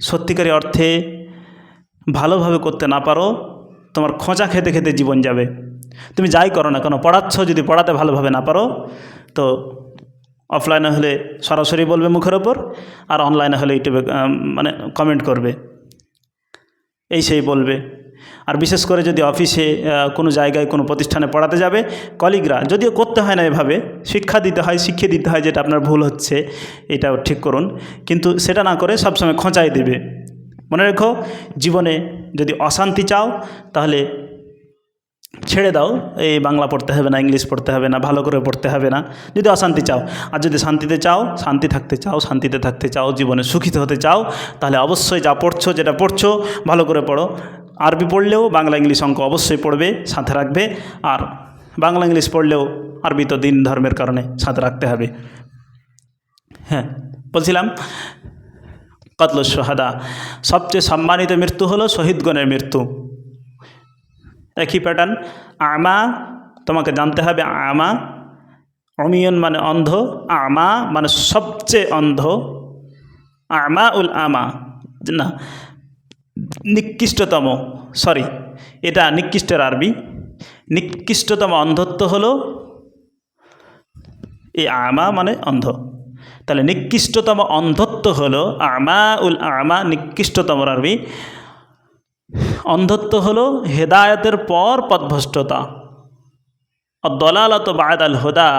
সত্যিকারের অর্থে ভালোভাবে করতে না পারো, তোমার খোঁচা খেতে খেতে জীবন যাবে। তুমি যাই করো না কেন, পড়াচ্ছ, যদি পড়াতে ভালোভাবে না পারো তো অফলাইনে হলে সরাসরি বলবে মুখের ওপর, আর অনলাইনে হলে ইউটিউবে মানে কমেন্ট করবে, এই সেই বলবে। আর বিশেষ করে যদি অফিসে কোনো জায়গায় কোনো প্রতিষ্ঠানে পড়াতে যাবে, কলিগরা, যদিও করতে হয় না এভাবে, শিক্ষা দিতে হয়, শিখিয়ে দিতে হয় যেটা আপনার ভুল হচ্ছে এটাও ঠিক করুন, কিন্তু সেটা না করে সবসময় খোঁচাই দেবে। মনে রেখো, জীবনে যদি অশান্তি চাও তাহলে ছেড়ে দাও, এই বাংলা পড়তে হবে না, ইংলিশ পড়তে হবে না, ভালো করে পড়তে হবে না, যদি অশান্তি চাও। আর যদি শান্তিতে চাও, শান্তিতে থাকতে চাও, জীবনে সুখিত হতে চাও, তাহলে অবশ্যই যা পড়ছো, যেটা পড়ছো ভালো করে পড়ো। আরবি পড়লেও বাংলা ইংলিশ অঙ্ক অবশ্যই পড়বে, সাথে রাখবে। আর বাংলা ইংলিশ পড়লেও আরবি তো দিন ধর্মের কারণে সাথে রাখতে হবে। হ্যাঁ, বলছিলাম কতলুশ শুহাদা, সবচেয়ে সম্মানিত মৃত্যু হলো শহীদগণের মৃত্যু। একই প্যাটার্ন। আমা, তোমাকে জানতে হবে আমা, অমিয়ন মানে অন্ধ, আমা মানে সবচেয়ে অন্ধ, আমা উল আমা না, নিকৃষ্টতম, সরি এটা নিকৃষ্টের আরবি। নিকৃষ্টতম অন্ধত্ব হলো এই আমা মানে অন্ধ, তাহলে নিকৃষ্টতম অন্ধত্ব হলো আমা উল আমা, নিকৃষ্টতম আরবি। অন্ধত্ব হলো হেদায়েতের পর পথভ্রষ্টতা, আদ-দালালাতু বা'দাল হুদা।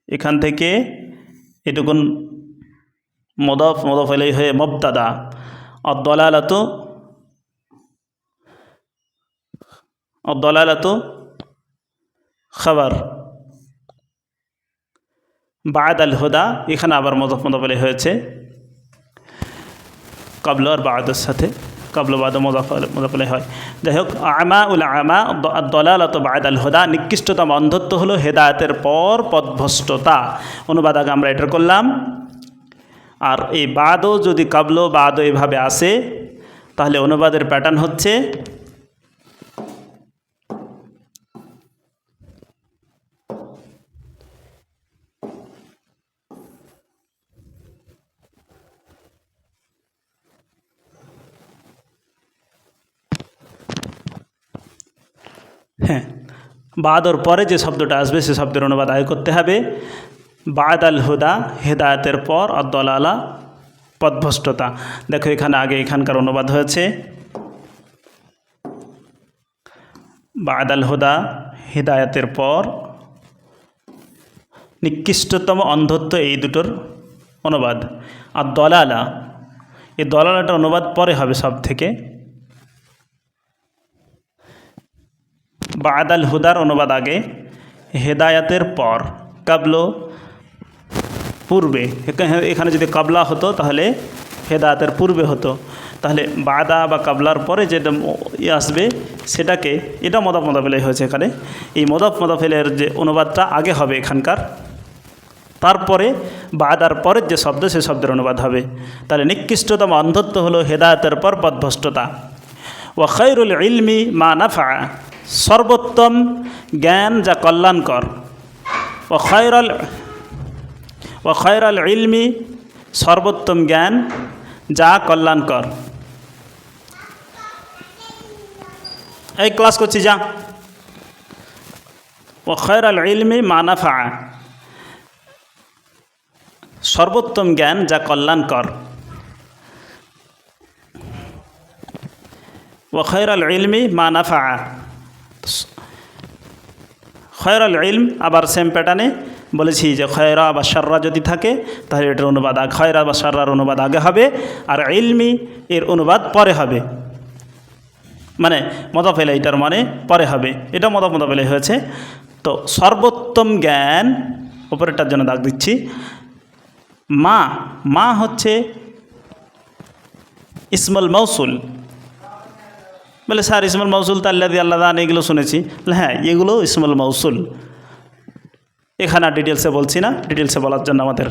এখান থেকে এটুকুন মুদাফ ইলাইহি হয়ে মুবতাদা, আদ-দালালাতু খবর, বা'দাল হুদা এখানে আবার মুদাফ ইলাইহি হয়েছে কাবল আর বাদের সাথে, কাবল বাদ মুদাফ ইলাইহি হয়। যাই হোক, আমা উল আমা আদ-দালালাতু বা'দাল হুদা, নিকৃষ্টতম অন্ধত্ব হলো হেদায়েতের পর পথভ্রষ্টতা। অনুবাদ আগে আমরা এটা করলাম। আর এই বাদও যদি কাবল বাদও এভাবে আসে তাহলে অনুবাদের প্যাটার্ন হচ্ছে হ্যাঁ, বাদর পরে যে শব্দটা আসবে সে শব্দের অনুবাদ আগে করতে হবে। বা'দাল হুদা, হেদায়েতের পর, আদ-দালালা পথভ্রষ্টতা। দেখো এখানে আগে এখানকার অনুবাদ হয়েছে বা'দাল হুদা, হেদায়েতের পর, নিকৃষ্টতম অন্ধত্ব, এই দুটোর অনুবাদ। আর দলালা, এই দলালাটার অনুবাদ পরে হবে সব থেকে। বা'দাল হুদার অনুবাদ আগে, হেদায়াতের পর, কাবলো পূর্বে। এখানে যদি কাবলা হতো তাহলে হেদায়াতের পূর্বে হতো, তাহলে বাদা বা কাবলার পরে যেটা আসবে সেটাকে, এটা মুদাফ ইলাইহি হয়েছে এখানে। এই মুদাফ ইলাইহির যে অনুবাদটা আগে হবে এখানকার, তারপরে বাদার পরের যে শব্দ সে শব্দের অনুবাদ হবে। তাহলে নিকৃষ্টতম অন্ধত্ব হলো হেদায়েতের পর পথভ্রষ্টতা। ওয়া খায়রুল ইলমি মা নাফা, সর্বোত্তম জ্ঞান যা কল্যাণকর। ওয়া খায়রুল ইলমি, সর্বোত্তম জ্ঞান যা কল্যাণকর। এই ক্লাস করছি যা। ওয়া খায়রুল ইলমি মা নাফা, সর্বোত্তম জ্ঞান যা কল্যাণকর। ওয়া খায়রুল ইলমি মা নাফা, খায়রুল ইলম আবার সেম প্যাটার্নে বলেছি যে খয়রা বা শাররা যদি থাকে তাহলে এটার অনুবাদ খয়রা বা শাররার অনুবাদ আগে হবে, আর ইলমি এর অনুবাদ পরে হবে। মানে মদাফ ইলাইটার মানে পরে হবে, এটা মদাফ ইলাই হয়েছে। তো সর্বোত্তম জ্ঞান, উপরেরটার জন্য দাগ দিচ্ছি। মা, মা হচ্ছে ইসমুল মৌসুল। বলে স্যার ইসমুল মৌসুল তো আল্লাহ আল্লাহ দান এগুলো শুনেছি। হ্যাঁ, এগুলো ইসমুল মৌসুল। এখানে আর ডিটেলসে বলছি না, ডিটেলসে বলার জন্য আমাদের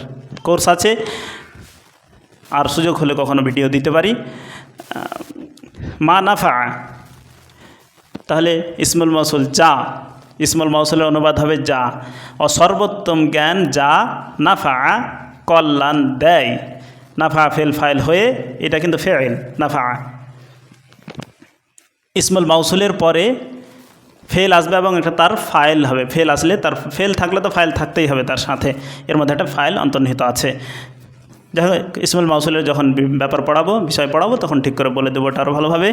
কোর্স আছে, আর সুযোগ হলে কখনো ভিডিও দিতে পারি। মা নাফা, তাহলে ইসমুল মৌসুল যা, ইসমুল মৌসুলের অনুবাদ হবে যা। ও সর্বোত্তম জ্ঞান যা নাফা কল্যাণ দেয়। নাফা ফেল ফাইল হয়ে, এটা কিন্তু ফেল নাফা। ইসমুল মৌসুলের পরে ফেল আসবে এবং এটা তার ফাইল হবে। ফেল আসলে তার, ফেল থাকলে তো ফাইল থাকতেই হবে তার সাথে, এর মধ্যে একটা ফাইল অন্তর্নিহিত আছে। যাই হোক, ইসমুল মৌসুলের যখন ব্যাপার পড়াবো, বিষয় পড়াবো, তখন ঠিক করে বলে দেবো এটা আরও ভালোভাবে।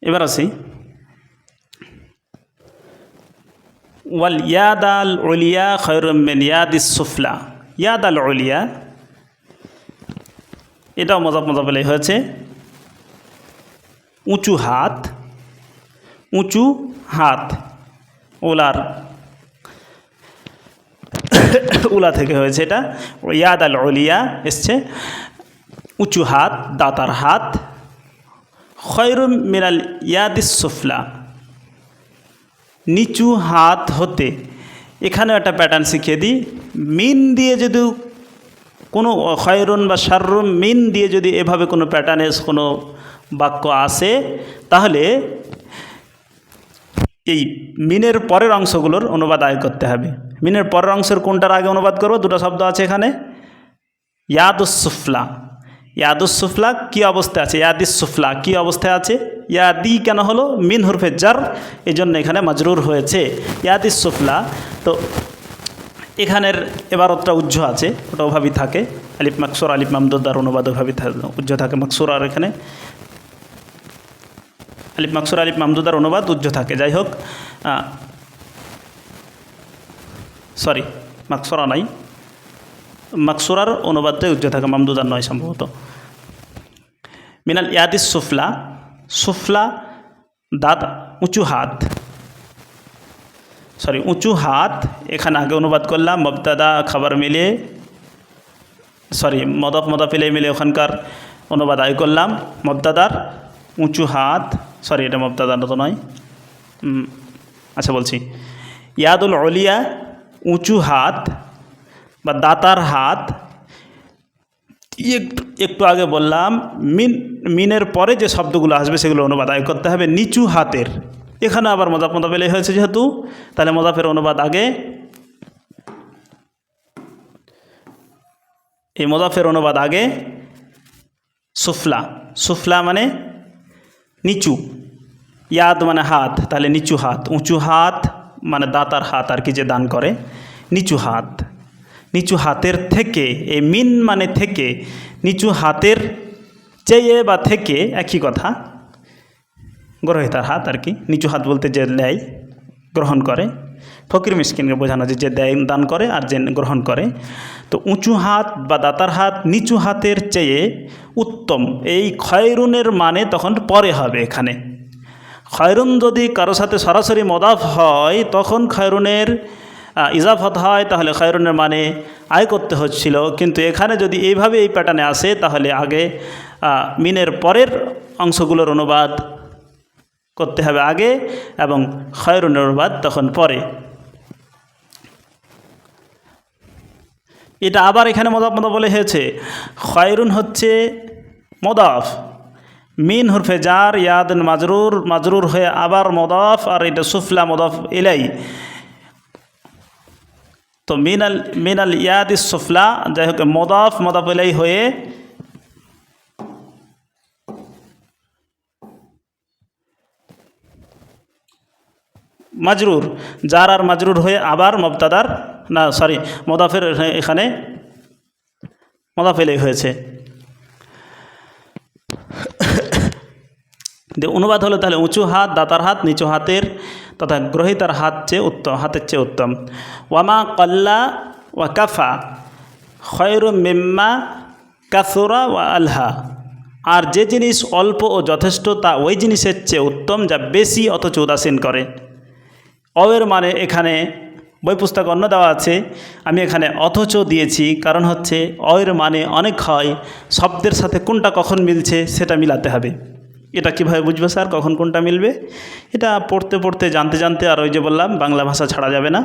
এবার আসি, ওয়াল ইয়াদ আল উলিয়া খায়রুম মিন ইয়াদিস সুফলা। ইয়াদ আল উলিয়া, এটাও মজাব ইলাই হয়েছে। উঁচু হাত, উঁচু হাত, ওলার উলা থেকে হয়েছে এটা। ইয়াদ আল উলিয়া এসছে উঁচু হাত, দাতার হাত। খয়রুম মিনাল ইয়াদিস সুফলা, নিচু হাত হতে। এখানেও একটা প্যাটার্ন শিখিয়ে দিই। মিন দিয়ে যদি কোনো খয়রুন বা শাররুম, মিন দিয়ে যদি এভাবে কোনো প্যাটার্নে কোনো বাক্য আসে, তাহলে এই মিনের পরের অংশগুলোর অনুবাদ আগে করতে হবে। মিনের পরের অংশের কোনটার আগে অনুবাদ করব? দুটো শব্দ আছে এখানে, ইয়াদুস সুফলা। ইয়াদুস সুফলা কী অবস্থায় আছে? ইয়াদিস সুফলা কী অবস্থায় আছে? ইয়াদি কেন হলো? মিন হুরফে জার, এই জন্য এখানে মাজরুর হয়েছে। ইয়াদিস সুফলা। তো এখানের এবারতটা উজ্জ আছে, ওটা ওভাবেই থাকে। আলিফ মাকসুর, আলিফ মামদুদার অনুবাদ ওভাবেই উজ্জ থাকে। মাকসুর, আর এখানে আলিফ মাকসুর, আলিফ মামদুদার অনুবাদ উজ্জ থাকে। যাই হোক, সরি, মাকসুরা নাই, মাকসুরার অনুবাদটাই উজ্জ থাকে, মামদুদার নয় সম্ভবত। মিনাল ইয়াদিস সুফলা, সুফলা দাঁত, উঁচু হাত, সরি উঁচু হাত। এখানে আগে অনুবাদ করলাম মুবতাদা খাবার মিলে, সরি মদাফ ইলাই মিলে ওখানকার অনুবাদ আগে করলাম। মুবতাদার উঁচু হাত, সরি এটা মুবতাদা তো নয়, আচ্ছা বলছি। ইয়াদুল উলিয়া উঁচু হাত বা দাতার হাত। একটু আগে বললাম মিনের পরে যে শব্দগুলো আসবে সেগুলো অনুবাদ আগে করতে হবে। নিচু হাতের, এখানে আবার মদাফ ইলাই হয়েছে যেহেতু, তাহলে মদাফের অনুবাদ আগে। এই মদাফের অনুবাদ আগে। সুফলা, সুফলা মানে নিচু, ইয়াদ মানে হাত, তাহলে নিচু হাত। উঁচু হাত মানে দাতার হাত আর কি, যে দান করে। নিচু হাত, নিচু হাতের থেকে, এই মিন মানে থেকে, নিচু হাতের চেয়ে বা থেকে একই কথা, গ্রহিতার হাত আর কি। নিচু হাত বলতে যে নেয়, গ্রহণ করে, ফকির মিসকিনকে বোঝানো যে দেয়, দান করে আর যে গ্রহণ করে। তো উঁচু হাত বা দাতার হাত নিচু হাতের চেয়ে উত্তম। এই খয়রুনের মানে তখন পরে হবে। এখানে খয়রুন যদি কারো সাথে সরাসরি মদাফ হয়, তখন খয়রুনের ইজাফত হয়, তাহলে খয়রুনের মানে আয় করতে হচ্ছিল। কিন্তু এখানে যদি এইভাবে এই প্যাটার্নে আসে, তাহলে আগে মিনের পরের অংশগুলোর অনুবাদ করতে হবে আগে, এবং খয়রুনের অনুবাদ তখন পরে। এটা আবার এখানে মদাফ বলে হয়েছে। খয়রুন হচ্ছে মদাফ, মিন হুরফে জার, ইয়াদ মাজরুর, মাজরুর হয়ে আবার মদাফ, আর এটা সুফলা মদাফ ইলাই। তো মিনাল ইয়াদিস সুফলা, যাই হোক মদাফ ইলাই হয়ে মাজরুর, জার আর মাজরুর হয়ে আবার মুবতাদার, না সরি মদাফের এখানে মদাফ ইলাই হয়েছে। যে অনুবাদ হলো তাহলে উঁচু হাত, দাতার হাত নিচু হাতের তথা গ্রহিতার হাতের চেয়ে উত্তম। ওয়ামা কল্লা ওয়া কাফা খয়রু মিম্মা কাসুরা ওয়া আলহা, আর যে জিনিস অল্প ও যথেষ্ট তা ওই জিনিসের চেয়ে উত্তম যা বেশি অথচ উদাসীন করে। অয়ের মানে এখানে বই পুস্তক অন্য দেওয়া আছে, আমি এখানে অথচ দিয়েছি, কারণ হচ্ছে অয়ের মানে অনেক হয়, শব্দের সাথে কোনটা কখন মিলছে সেটা মিলাতে হবে। এটা কিভাবে বুঝবো স্যার কখন কোনটা মিলবে? এটা পড়তে পড়তে জানতে জানতে, আর ওই যে বললাম বাংলা ভাষা ছাড়া যাবে না,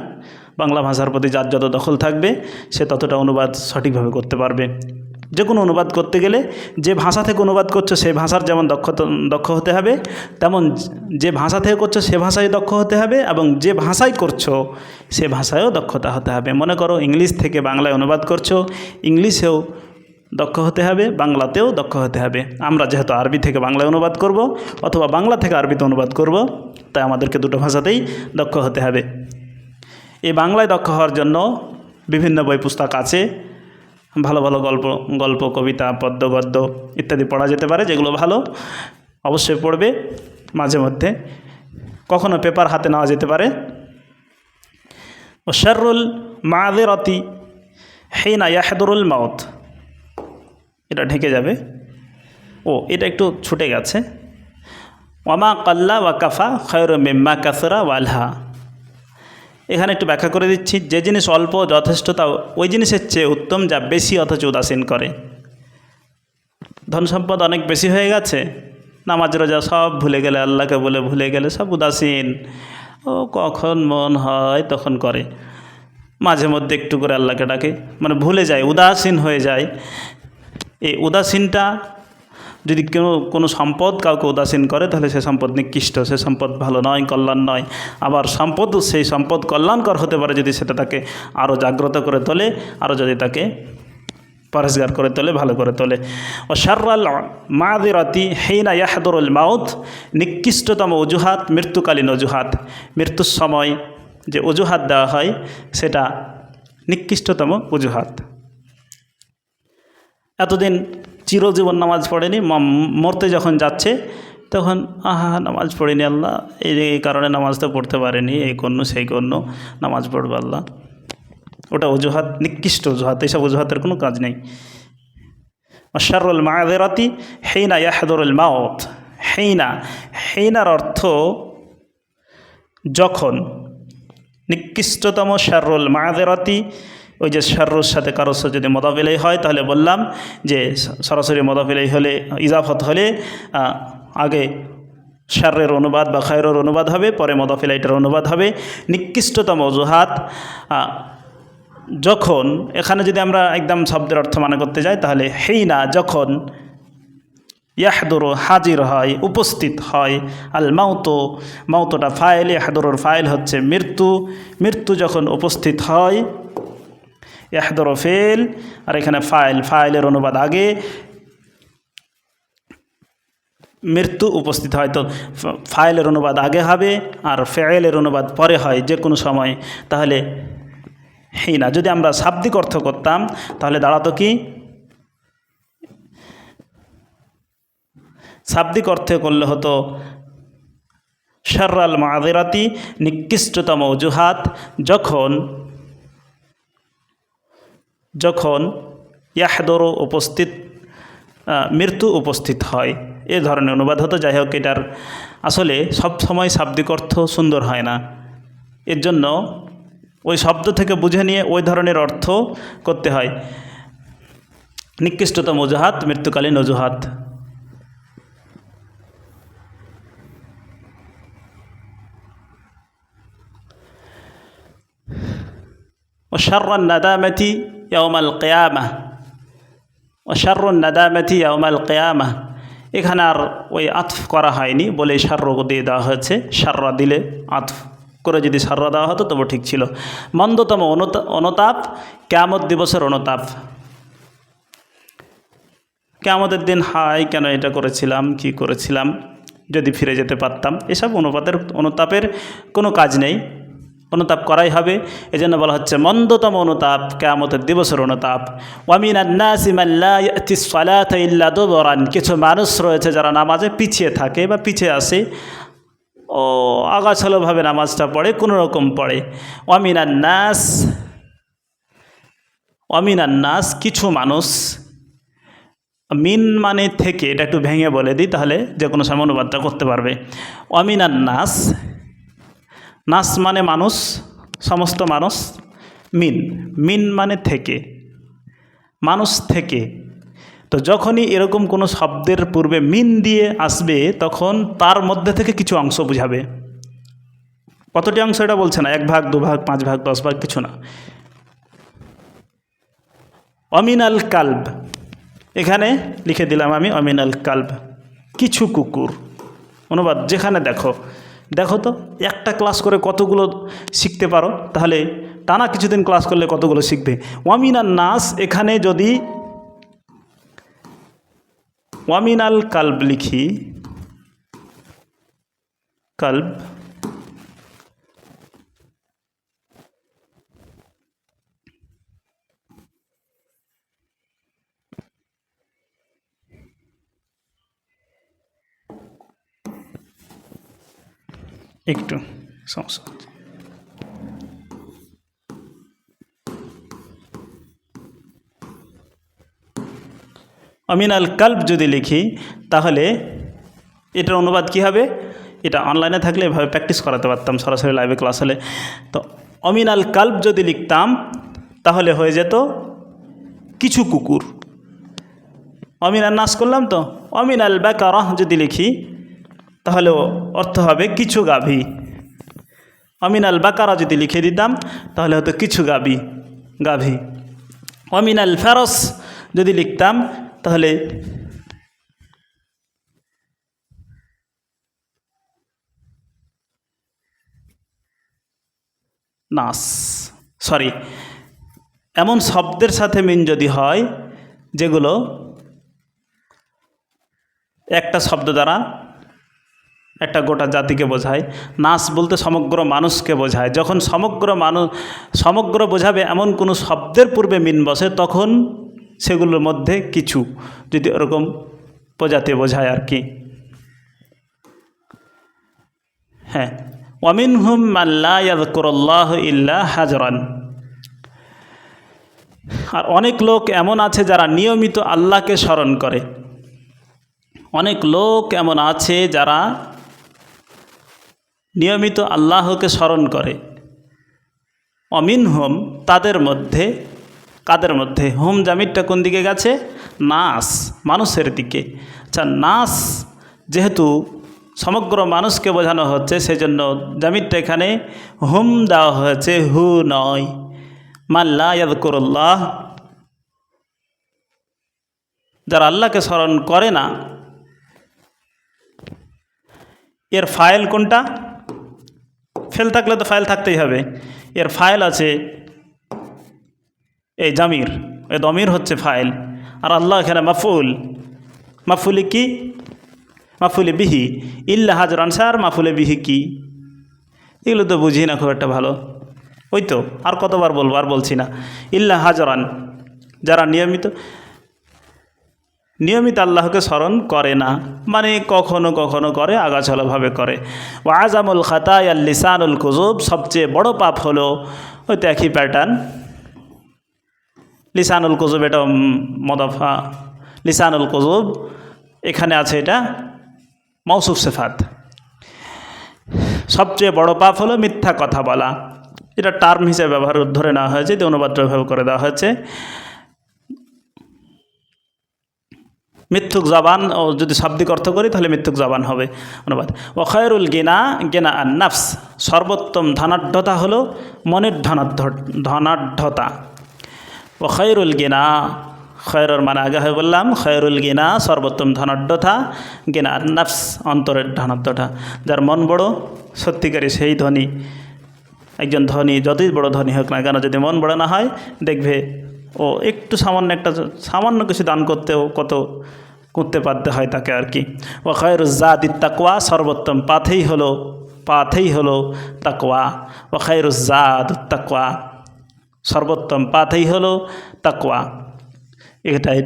বাংলা ভাষার প্রতি যার যত দখল থাকবে সে ততটা অনুবাদ সঠিকভাবে করতে পারবে। যে কোনো অনুবাদ করতে গেলে যে ভাষা থেকে অনুবাদ করছো সেই ভাষার যেমন দক্ষ হতে হবে, তেমন যে ভাষা থেকে করছো সে ভাষায় দক্ষ হতে হবে, এবং যে ভাষায় করছো সে ভাষায়ও দক্ষতা হতে হবে। মনে করো ইংলিশ থেকে বাংলায় অনুবাদ করছো, ইংলিশেও দক্ষ হতে হবে, বাংলাতেও দক্ষ হতে হবে। আমরা যেহেতু আরবি থেকে বাংলায় অনুবাদ করব অথবা বাংলা থেকে আরবিতে অনুবাদ করব, তাই আমাদেরকে দুটো ভাষাতেই দক্ষ হতে হবে। এই বাংলায় দক্ষ হওয়ার জন্য বিভিন্ন বই পুস্তক আছে, ভালো ভালো গল্প কবিতা পদ্য গদ্য ইত্যাদি পড়া যেতে পারে, যেগুলো ভালো অবশ্যই পড়বে মাঝে মধ্যে, কখনো পেপার হাতে নেওয়া যেতে পারে। ও শাররুল মাযিরাতি হিনা ইয়াহদুরুল মাউত, এটা ঢেকে যাবে, এটা একটু ছুটে গেছে। ওয়ামা কাল্লা ওয়া কাফা খয়রু মিম্মা কাসরা ওয়ালহা, এখানে একটু ব্যাখ্যা করে দিচ্ছি। যে জিনিস অল্প যথেষ্ট তা ওই জিনিসের চেয়ে উত্তম যা বেশি অথচ উদাসীন করে। ধন সম্পদ অনেক বেশি হয়ে গেছে, নামাজ রোজা সব ভুলে গেলে, আল্লাহকে বলে ভুলে গেলে, সব উদাসীন, কখন মন হয় তখন করে, মাঝে মধ্যে একটু করে আল্লাহকে ডাকে, মানে ভুলে যায়, উদাসীন হয়ে যায়। এই উদাসীনটা যদি কোনো সম্পদ কাউকে উদাসীন করে তাহলে সে সম্পদ নিকৃষ্ট, সে সম্পদ ভালো নয়, কল্যাণ নয়। আবার সেই সম্পদ কল্যাণকর হতে পারে যদি সেটা তাকে আরও জাগ্রত করে তোলে, আরও যদি তাকে পরেজগার করে তোলে, ভালো করে তোলে। ও শাররাল মাযিরাতি হিনা ইয়াহদুরুল মাউত, নিকৃষ্টতম অজুহাত মৃত্যুকালীন অজুহাত, মৃত্যুর সময় যে অজুহাত দেওয়া হয় সেটা নিকৃষ্টতম অজুহাত। এতদিন চিরজীবন নামাজ পড়েনি, মরতে যখন যাচ্ছে তখন নামাজ পড়িনি আল্লাহ, এই কারণে নামাজটা পড়তে পারেনি, এই করুন সেই করুন, নামাজ পড়বে আল্লাহ, ওটা অজুহাত, নিকৃষ্ট অজুহাত, এইসব অজুহাতের কোনো কাজ নেই। শাররুল মাযিরাতি হিনা ইয়াহদুরুল মাউত, হিনার অর্থ যখন, নিকৃষ্টতম শাররুল মাযিরাতি, ওই যে শাররুর সাথে কারোর সাথে যদি মদাফ ইলাইহি হয় তাহলে বললাম যে সরাসরি মদাফ ইলাইহি হলে, ইজাফত হলে আগে শাররের অনুবাদ বা খায়রের অনুবাদ হবে, পরে মদাফ ইলাইহিটার অনুবাদ হবে। নিকৃষ্টতম অজুহাত যখন, এখানে যদি আমরা একদম শব্দের অর্থ মানে করতে যাই তাহলে হিনা যখন, ইয়াহদুরু হাজির হয়, উপস্থিত হয়, আল মাউতটা ফাইল, ইয়াহদুরুর ফাইল হচ্ছে মৃত্যু যখন উপস্থিত হয়, ইয়াহদুরু ফেল, আর এখানে ফাইলের অনুবাদ আগে, মৃত্যু উপস্থিত হয়, তো ফাইলের অনুবাদ আগে হবে আর ফেলের অনুবাদ পরে হয় যে কোনো সময়। তাহলে হিনা যদি আমরা শাব্দিক অর্থ করতাম তাহলে দাঁড়াতো কি, শাব্দিক অর্থে করলে হতো শাররাল মাযিরাতি, নিকৃষ্টতম অজুহাত যখন ইয়াহদুরু মৃত্যু উপস্থিত হয়, এ ধরনের অনুবাদ হতো। যাই হোক, এটার আসলে সব সময় শাব্দিক অর্থ সুন্দর হয় না, এর জন্য ওই শব্দ থেকে বুঝে নিয়ে ওই ধরনের অর্থ করতে হয়। নিকৃষ্টতম অজুহাত, মৃত্যুকালীন অজুহাত। ও শাররুন নাদামাতি ইয়াউমাল কিয়ামাহ, ও শাররুন নাদামাতি ইয়াউমাল কিয়ামাহ, এখানে আর ওই আতফ করা হয়নি বলে শারর দিয়ে দেওয়া হয়েছে। শাররা দিলে আতফ করে যদি শাররা দেওয়া হতো তবে ঠিক ছিল। মন্দতম অনুতাপ, কিয়ামত দিবসের অনুতাপ। কিয়ামতের দিন কেন এটা করেছিলাম, কি করেছিলাম, যদি ফিরে যেতে পারতাম, এসব অনুতাপের কোনো কাজ নেই। অনুতাপ করাই হবে। এজন্য বলা হচ্ছে মন্দতম অনুতাপ কিয়ামতের দিবসের অনুতাপ। ওয়া মিনান নাসি মান লা ইয়াতিস সালাতা ইল্লা দুবরান, কিছু মানুষ রয়েছে যারা নামাজে পিছিয়ে থাকে বা পিছিয়ে আসে, ও আগাছালোভাবে নামাজটা পড়ে, কোনো রকম পড়ে। ওয়া মিনান নাস কিছু মানুষ, মিন মানে থেকে, এটা একটু ভেঙে বলে দিই তাহলে যে কোনো সময় অনুবাদটা করতে পারবে। ওয়া মিনান নাস, নাস মানে মানুষ, সমস্ত মানুষ। মিন মানে থেকে, মানুষ থেকে। তো যখনই এরকম কোনো শব্দের পূর্বে মিন দিয়ে আসবে তখন তার মধ্যে থেকে কিছু অংশ বোঝাবে। কতটি অংশ এটা বলছে না, 1 ভাগ 2 ভাগ 5 ভাগ 10 ভাগ, কিছু না। অমিনাল কালব, এখানে লিখে দিলাম আমি অমিনাল কালব, কিছু কুকুর। অনুবাদ যেখানে দেখো তো একটা ক্লাস করে কতগুলো শিখতে পারো, তাহলে টানা কিছুদিন ক্লাস করলে কতগুলো শিখবে। ওয়ামিনান নাস, এখানে যদি ওয়ামিনাল কালব লিখি, কালব, একটু সমস্যা হচ্ছে। অমিনাল কালব যদি লিখি তাহলে এটার অনুবাদ কী হবে? এটা অনলাইনে থাকলে এভাবে প্র্যাকটিস করাতে পারতাম, সরাসরি লাইভে ক্লাস হলে। তো অমিনাল কালব যদি লিখতাম তাহলে হয়ে যেত কিছু কুকুর। অমিনাল নাস করলাম তো। অমিনাল বাকারাহ যদি লিখি তাহলে অর্থ হবে কিছু গাভী। অমিনাল বাকারা যদি লিখে দিতাম তাহলে হতো কিছু গাভী। অমিনাল ফারস যদি লিখতাম তাহলে নাস, সরি, এমন শব্দের সাথে মিন যদি হয় যেগুলো একটা শব্দ দ্বারা একটা গোটা জাতিকে বোঝায়। নাস বলতে সমগ্র মানুষকে বোঝায়। যখন সমগ্র বোঝাবে এমন কোনো শব্দের পূর্বে মিন বসে তখন সেগুলোর মধ্যে কিছু, যদি ওরকম প্রজাতি বোঝায় আর কি। হ্যাঁ, ওয়ামিনহুম মান লা ইয়াযকুরুল্লাহ ইল্লা হাজরান, আর অনেক লোক এমন আছে যারা নিয়মিত আল্লাহকে স্মরণ করে। অনেক লোক এমন আছে যারা নিয়মিত আল্লাহকে স্মরণ করে। অমিনহুম, তাদের মধ্যে, কাদের মধ্যে? হুম জামিরটা কোন দিকে গেছে? নাস, মানুষের দিকে। আচ্ছা, নাস যেহেতু সমগ্র মানুষকে বোঝানো হচ্ছে সেজন্য জামিরটা এখানে হুম দেওয়া হয়েছে, হু নয়। মান লা ইয়াযকুরুল্লাহ, যারা আল্লাহকে স্মরণ করে না। এর ফাইল কোনটা? ফেল থাকলে তো ফাইল থাকতেই হবে। এর ফাইল আছে এই জামির, এই দমির হচ্ছে ফাইল, আর আল্লাহ এখানে মাফুল। মাফুলি কি? মাফুলি বিহি। ইল্লা হাজরান সার মাফুলে বিহি কি? এগুলো তো বুঝি না খুব একটা ভালো। ওই তো আর কতবার বলবো, আর বলছি না। ইল্লা হাজরান, যারা নিয়মিত আল্লাহকে স্মরণ করে না, মানে কখনো কখনো করে, আগাছালোভাবে করে। ও আজামুল খাতায় আল লিসানুল কুযুব, সবচেয়ে বড় পাপ হলো, ওই তো একই প্যাটার্ন, লিসানুল কুযুব, এটা মদাফা। লিসানুল কুযুব এখানে আছে, এটা মৌসুফ সিফাত। সবচেয়ে বড় পাপ হলো মিথ্যা কথা বলা। এটা টার্ম হিসেবে ব্যবহার ধরে নেওয়া হয়েছে, যে অনুবাদটা ব্যবহার করে দেওয়া হয়েছে। মিথ্যুক জবান, ও যদি শাব্দিক অর্থ করি তাহলে মিথ্যুক জবান হবে অনুবাদ। ও খায়রুল গিনা, গিনা আন নাফস, সর্বোত্তম ধনাঢ্যতা হলো মনের ধনাঢ্যতা। ও খায়রুল গিনা, খয়রুর মানে আগে হয়ে বললাম, খয়রুল গিনা সর্বোত্তম ধনাঢ্যতা, গিনা আন নাফস অন্তরের ধনাঢ্যতা। যার মন বড়, সত্যিকারই সেই ধনী। একজন ধনী যতই বড় ধনী হোক না কেন, যদি মন বড় না হয় দেখবে ও একটু সামান্য কিছু দান করতেও কত করতে পারতে হয় তাকে আর কি। ও খায়রুজ জাদি তাকওয়া, সর্বোত্তম পাথেই হলো পাথেই হলো তাকওয়া, ওয়া খায়রুজ জাদুত তাকওয়া, সর্বোত্তম পাথেই হলো তাকওয়া। এটাই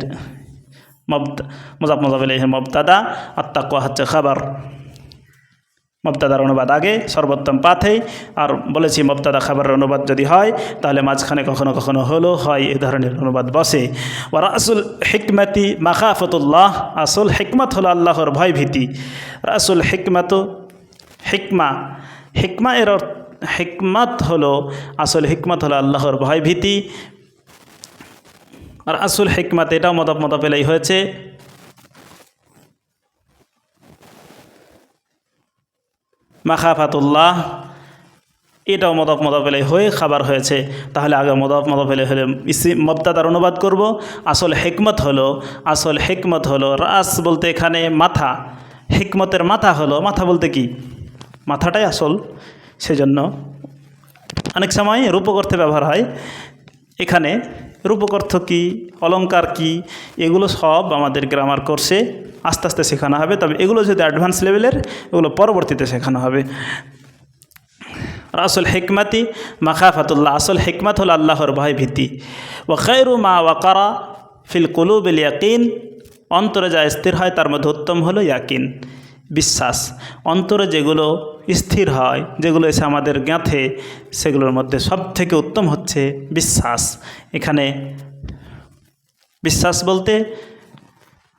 মুযাফ মুযাফ ইলাইহি মুবতাদা, আর তাকওয়া হচ্ছে খাবার। মুবতাদার অনুবাদ আগে, সর্বোত্তম পাথেই। আর বলেছি মুবতাদা খাবারের অনুবাদ যদি হয় তাহলে মাঝখানে কখনো কখনো হলো হয় এই ধরনের অনুবাদ বসে। ওয়া রাসুল হিকমতি মাখাফতুল্লাহ, আসল হিকমত হলো আল্লাহর ভয় ভীতি। রাসুল হিকমত, হিকমা, হিকমা এর হিকমত হলো, আসল হিকমত হলো আল্লাহর ভয় ভীতি। আর আসল হিকমত এটাও মুযাফ মুযাফ ইলাইহি হয়েছে। মাখাফাতুল্লাহ এটাও মুযাফ মুযাফ ইলাইহি হয়ে খাবার হয়েছে। তাহলে আগে মুযাফ মুযাফ ইলাইহি হলে মুবতাদার অনুবাদ করব। আসল হিকমত হলো, আসল হিকমত হলো, রাস বলতে এখানে মাথা, হিকমতের মাথা হলো, মাথা বলতে কি মাথাটাই আসল, সেজন্য অনেক সময় রূপক অর্থে ব্যবহার হয়। এখানে রূপক অর্থ কী, অলংকার কী, এগুলো সব আমাদের গ্রামার কোর্সে আস্তে আস্তে শেখানো হবে। তবে এগুলো যদি অ্যাডভান্স লেভেলের, এগুলো পরবর্তীতে শেখানো হবে। রাসুল হিকমতি মাখাফাতুল্লাহ, আসল হিকমত হল আল্লাহর ভয় ভীতি। ওয়া খায়রু মা ওয়াকারা ফিল কুলুবিল ইয়াকিন, অন্তরে যা স্থির হয় তার মধ্যে উত্তম হলো ইয়াকিন, বিশ্বাস। অন্তরে যেগুলো স্থির হয়, যেগুলো এসে আমাদের জ্ঞাথে, সেগুলোর মধ্যে সব থেকে উত্তম হচ্ছে বিশ্বাস। এখানে বিশ্বাস বলতে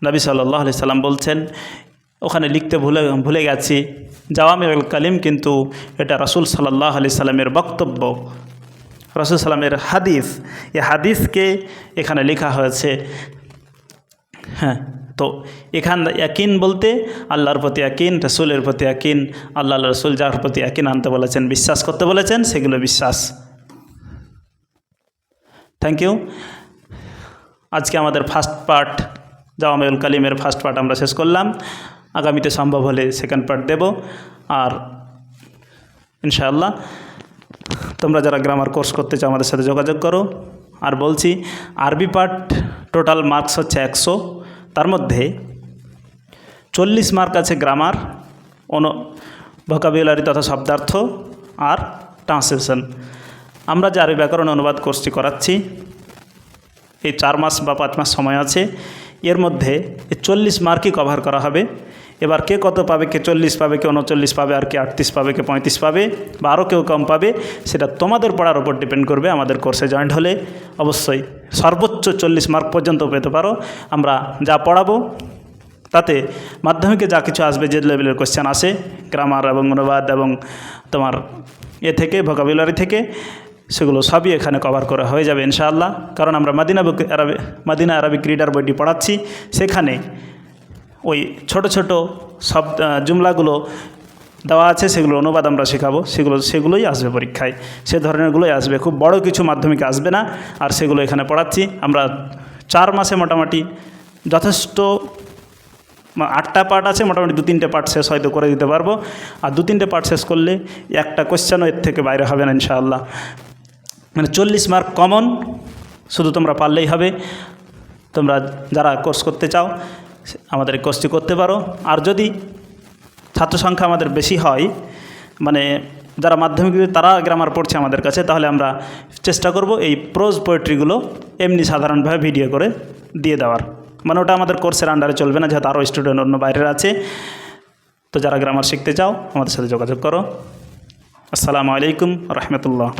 নবী সাল্লাল্লাহু আলাইহি সাল্লাম বলছেন, ওখানে লিখতে ভুলে গেছি জাওয়ামিউল কালিম, কিন্তু এটা রাসূল সাল্লাল্লাহু আলাইহি সাল্লামের বক্তব্য, রাসূল সাল্লামের হাদিস। এই হাদিসকে এখানে লেখা হয়েছে। হ্যাঁ, তো এখান ইয়াকিন বলতে আল্লাহর প্রতি ইয়াকিন, রাসূলের প্রতি ইয়াকিন, আল্লাহ রাসূল যার প্রতি ইয়াকিন আনতে বলেছেন, বিশ্বাস করতে বলেছেন, সেগুলো বিশ্বাস। Thank you. আজকে আমাদের ফার্স্ট পার্ট জাওয়ামিউল কালিমের ফার্স্ট পার্ট আমরা শেষ করলাম। আগামীতে সম্ভব হলে সেকেন্ড পার্ট দেব। আর ইনশাআল্লাহ তোমরা যারা গ্রামার কোর্স করতে চাও আমাদের সাথে যোগাযোগ করো। আর বলছি, আরবি পার্ট টোটাল মার্কস হচ্ছে 100, তার মধ্যে 40 মার্ক আছে গ্রামার, ভোকাবুলারি তথা শব্দার্থ আর ট্রান্সলেশন। আমরা যে আরবি ব্যাকরণ অনুবাদ কোর্সটি করাচ্ছি, এই 4 মাস বা 5 মাস সময় আছে, এর মধ্যে 40 মার্কই কভার করা হবে। এবার কে কত পাবে, কে 40 পাবে, কে 39 পাবে, আর কে 38 পাবে, কে 35 পাবে, বা আরও কেউ কম পাবে, সেটা তোমাদের পড়ার উপর ডিপেন্ড করবে। আমাদের কোর্সে জয়েন্ট হলে অবশ্যই সর্বোচ্চ 40 মার্ক পর্যন্ত পেতে পারো। আমরা যা পড়াবো তাতে মাধ্যমিকে যা কিছু আসবে, যে লেভেলের কোশ্চেন আসে গ্রামার এবং অনুবাদ এবং তোমার থেকে ভোকাবুলারি থেকে, সেগুলো সবই এখানে কভার করা হয়ে যাবে ইনশাআল্লাহ। কারণ আমরা মাদিনা আরবিক রিডার বইটি পড়াচ্ছি, সেখানে ওই ছোট ছোট জুমলাগুলো দেওয়া আছে, সেগুলো অনুবাদ আমরা শেখাবো, সেগুলোই আসবে পরীক্ষায়, সে ধরনেরগুলোই আসবে। খুব বড় কিছু মাধ্যমিকে আসবে না। আর সেগুলো এখানে পড়াচ্ছি আমরা 4 মাসে মোটামুটি যথেষ্ট 8টা পার্ট আছে, মোটামুটি 2-3টে পার্ট শেষ হয়তো করে দিতে পারবো। আর 2-3টে পার্ট শেষ করলে একটা কোশ্চেনও এর থেকে বাইরে হবে না ইনশাআল্লাহ। মানে 40 মার্ক কমন, শুধু তোমরা পারলেই হবে। তোমরা যারা কোর্স করতে চাও আমাদের কোর্সটি করতে পারো। আর যদি ছাত্র সংখ্যা আমাদের বেশি হয়, মানে যারা মাধ্যমিক তারা গ্রামার পড়ছে আমাদের কাছে, তাহলে আমরা চেষ্টা করব এই প্রোজ পোয়েট্রিগুলো এমনি সাধারণভাবে ভিডিও করে দিয়ে দেওয়ার। মানে ওটা আমাদের কোর্সের আন্ডারে চলবে না, যেহেতু আরও স্টুডেন্ট অন্য বাইরের আছে। তো যারা গ্রামার শিখতে চাও আমাদের সাথে যোগাযোগ করো। আসসালামু আলাইকুম রহমতুল্লাহ।